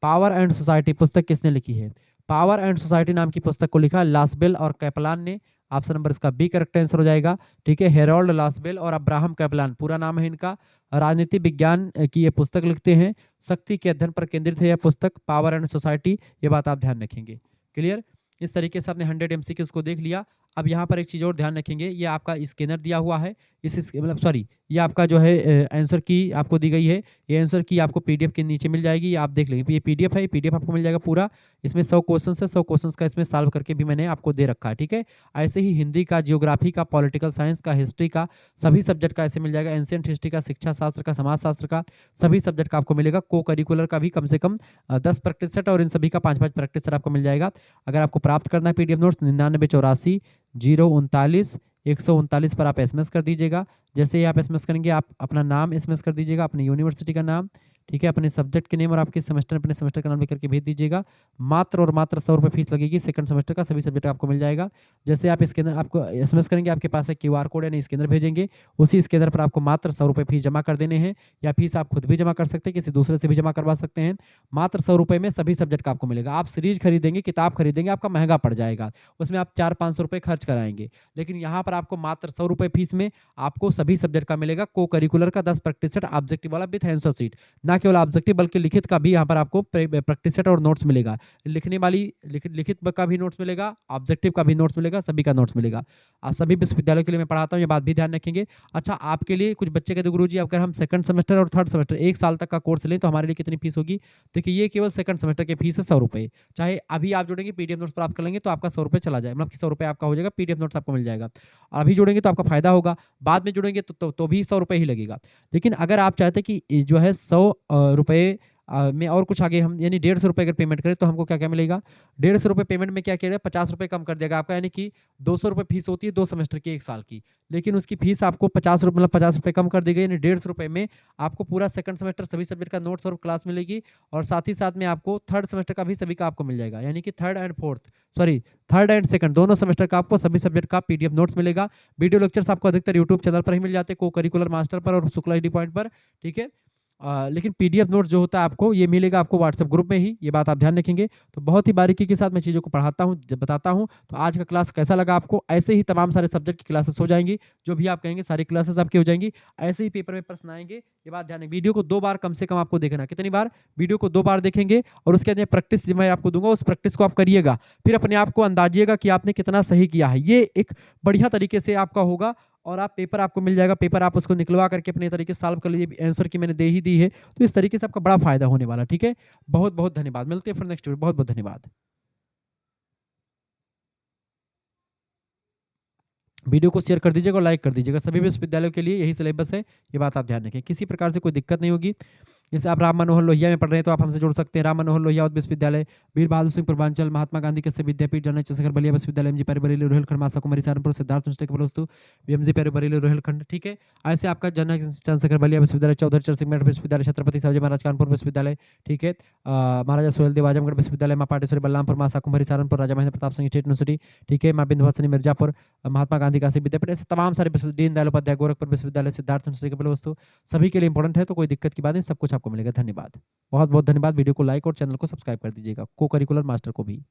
पावर एंड सोसाइटी पुस्तक किसने लिखी है? पावर एंड सोसाइटी नाम की पुस्तक को लिखा लासबेल और कैपलान ने। ऑप्शन नंबर इसका बी करेक्ट आंसर हो जाएगा। ठीक है, हेरोल्ड लासबेल और अब्राहम कैपलान पूरा नाम है इनका। राजनीति विज्ञान की ये पुस्तक लिखते हैं। शक्ति के अध्ययन पर केंद्रित है यह पुस्तक, पावर एंड सोसाइटी, ये बात आप ध्यान रखेंगे। क्लियर, इस तरीके से आपने 100 एमसीक्यूज को देख लिया। अब यहाँ पर एक चीज़ और ध्यान रखेंगे, ये आपका स्कैनर दिया हुआ है, इस मतलब सॉरी, ये आपका जो है आंसर की आपको दी गई है। ये आंसर की आपको पीडीएफ के नीचे मिल जाएगी, ये आप देख लेंगे। ये पीडीएफ है, पीडीएफ आपको मिल जाएगा पूरा। इसमें 100 क्वेश्चन है, 100 क्वेश्चन का इसमें सॉल्व करके भी मैंने आपको दे रखा है। ठीक है, ऐसे ही हिंदी का, जियोग्राफी का, पॉलिटिकल साइंस का, हिस्ट्री का, सभी सब्जेक्ट का ऐसे मिल जाएगा। एंशियंट हिस्ट्री का, शिक्षा शास्त्र का, समाज शास्त्र का, सभी सब्जेक्ट का आपको मिलेगा। को करिकुलर का भी कम से कम 10 प्रैक्टिस सेट और इन सभी का 5-5 प्रैक्टिस सेट आपको मिल जाएगा। अगर आपको प्राप्त करना है पीडीएफ नोट्स, 9984 039 139 पर आप एसएमएस कर दीजिएगा। जैसे ही आप एसएमएस करेंगे, आप अपना नाम एसएमएस कर दीजिएगा, अपनी यूनिवर्सिटी का नाम, ठीक है, अपने सब्जेक्ट के नेम और आपके सेमेस्टर, अपने सेमेस्टर का नाम लिख करके भेज दीजिएगा। मात्र और मात्र 100 रुपये फीस लगेगी। सेकंड सेमेस्टर का सभी सब्जेक्ट आपको मिल जाएगा। जैसे आप स्कैनर, आपको एसएमएस करेंगे, आपके पास एक क्यूआर कोड यानी स्कैनर भेजेंगे, उसी स्कैनर पर आपको मात्र 100 रुपये फीस जमा कर देने हैं, या फीस आप खुद भी जमा कर सकते हैं, किसी दूसरे से भी जमा करवा सकते हैं। मात्र 100 रुपये में सभी सब्जेक्ट का आपको मिलेगा। आप सीरीज खरीदेंगे, किताब खरीदेंगे, आपका महंगा पड़ जाएगा, उसमें आप 400-500 रुपये खर्च कराएंगे। लेकिन यहाँ पर आपको मात्र 100 रुपये फीस में आपको सभी सब्जेक्ट का मिलेगा। को करिकुलर का 10 प्रैक्टिस सेट, ऑब्जेक्टिव वाला विथ आंसर शीट, ना केवल ऑब्जेक्टिव बल्कि लिखित का भी यहाँ पर आपको प्रैक्टिस सेट और नोट्स मिलेगा। लिखने वाली लिखित का भी नोट्स मिलेगा, ऑब्जेक्टिव का भी नोट्स मिलेगा, सभी का नोट्स मिलेगा। सभी विश्वविद्यालयों के लिए मैं पढ़ाता हूँ, ये बात भी ध्यान रखेंगे। अच्छा, आपके लिए कुछ बच्चे कहते गुरुजी अगर हम सेकंड सेमेस्टर और थर्ड सेमेस्टर 1 साल तक का कोर्स लें तो हमारे लिए कितनी फीस होगी? देखिए, ये केवल सेकंड सेमेस्टर की फीस है 100 रुपये। चाहे अभी आप जुड़ेंगे, पीडीएफ नोट्स प्राप्त कर लेंगे तो आपका 100 रुपये चला जाए, मतलब कि 100 रुपये आपका हो जाएगा, पीडीएफ नोट्स आपको मिल जाएगा। अभी जुड़ेंगे तो आपका फायदा होगा, बाद में जुड़ेंगे तो भी 100 रुपये ही लगेगा। लेकिन अगर आप चाहते हैं कि जो है 100 रुपये में और कुछ आगे हम यानी 150 रुपये अगर पेमेंट करें तो हमको क्या क्या मिलेगा? 150 रुपये पेमेंट में क्या किया जाएगा? 50 रुपये कम कर देगा आपका, यानी कि 200 रुपये फीस होती है 2 सेमेस्टर की 1 साल की, लेकिन उसकी फीस आपको 50 रुपये मतलब 50 रुपये कम कर दी गई, यानी 150 रुपये में आपको पूरा सेकंड सेमेस्टर सभी सब्जेक्ट का नोट्स और क्लास मिलेगी। और साथ ही साथ में आपको थर्ड सेमेस्टर का भी सभी का आपको मिल जाएगा, यानी कि थर्ड एंड सेकंड दोनों सेमेस्टर का आपको सभी सब्जेक्ट का पीडीएफ नोट्स मिलेगा। वीडियो लेक्चर्स आपको अधिकतर यूट्यूब चैनल पर ही मिल जाते हैं, को करिकुलर मास्टर पर और शुक्ला डी पॉइंट पर। ठीक है, लेकिन पीडीएफ नोट जो होता है आपको ये मिलेगा आपको व्हाट्सएप ग्रुप में ही, ये बात आप ध्यान रखेंगे। तो बहुत ही बारीकी के साथ मैं चीज़ों को पढ़ाता हूँ, जब बताता हूँ। तो आज का क्लास कैसा लगा आपको? ऐसे ही तमाम सारे सब्जेक्ट की क्लासेस हो जाएँगी, जो भी आप कहेंगे सारी क्लासेस आपकी हो जाएँगी। ऐसे ही पेपर में प्रश्न आएँगे, ये बात ध्यान रखें। वीडियो को 2 बार कम से कम आपको देखना है। कितनी बार? वीडियो को 2 बार देखेंगे और उसके बाद मैं प्रैक्टिस जो मैं आपको दूँगा, उस प्रैक्टिस को आप करिएगा। फिर अपने आप को अंदाज़िएगा कि आपने कितना सही किया है। ये एक बढ़िया तरीके से आपका होगा और आप पेपर आपको मिल जाएगा, पेपर आप उसको निकलवा करके अपने तरीके से सॉल्व कर लीजिए। आंसर की मैंने दे ही दी है, तो इस तरीके से आपका बड़ा फ़ायदा होने वाला है, ठीक है? बहुत-बहुत धन्यवाद। मिलते हैं फिर नेक्स्ट वीडियो। बहुत-बहुत धन्यवाद। वीडियो को शेयर कर दीजिएगा और लाइक कर दीजिएगा। सभी विश्वविद्यालयों के लिए यही सिलेबस है, ये बात आप ध्यान रखें। किसी प्रकार से कोई दिक्कत नहीं होगी। जैसे आप राम मनोहर लोहिया में पढ़ रहे हैं तो आप हमसे जुड़ सकते हैं। राम मनोहर लोहिया विश्वविद्यालय, वीर बहादुर सिंह पूर्वांचल, महात्मा गांधी कृषि विद्यापीठ, जनरल चंद्रशेखर बलिया विश्वविद्यालय, एमजी पैरी बरेली रोहिलखंड, मासा कुमारी सहारनपुर, सिद्धार्थ यूनिवर्सिटी कपिलवस्तु, वीएमजी पैरी बरेली रोहिलखंड, ठीक है? ऐसे आपका जनरल चंद्रशेखर बलिया विश्वविद्यालय, चौधरी चरण सिंह मेरठ विश्वविद्यालय, छत्रपति शिवाजी महाराज कानपुर विश्वविद्यालय, ठीक है? महाराजा सुहेलदेव आजमगढ़ विश्वविद्यालय, माँ पाटेश्वरी बलरामपुर, मासा कुमारी सहारनपुर, राजा महेंद्र प्रताप सिंह स्टेट यूनिवर्सिटी, ठीक है? माँ विंध्यवासिनी मिर्जापुर, महात्मा गांधी काशी विद्यापीठ, ऐसे तमाम सारे दीनदयाल उपाध्याय गोरखपुर विश्वविद्यालय, सिद्धार्थ यूनिवर्सिटी कपिलवस्तु, सभी के लिए इंपॉर्टेंट है, तो कोई दिक्कत की बात नहीं, सब कुछ आपको मिलेगा। धन्यवाद। बहुत-बहुत धन्यवाद। वीडियो को लाइक और चैनल को सब्सक्राइब कर दीजिएगा। को करिकुलर मास्टर को भी।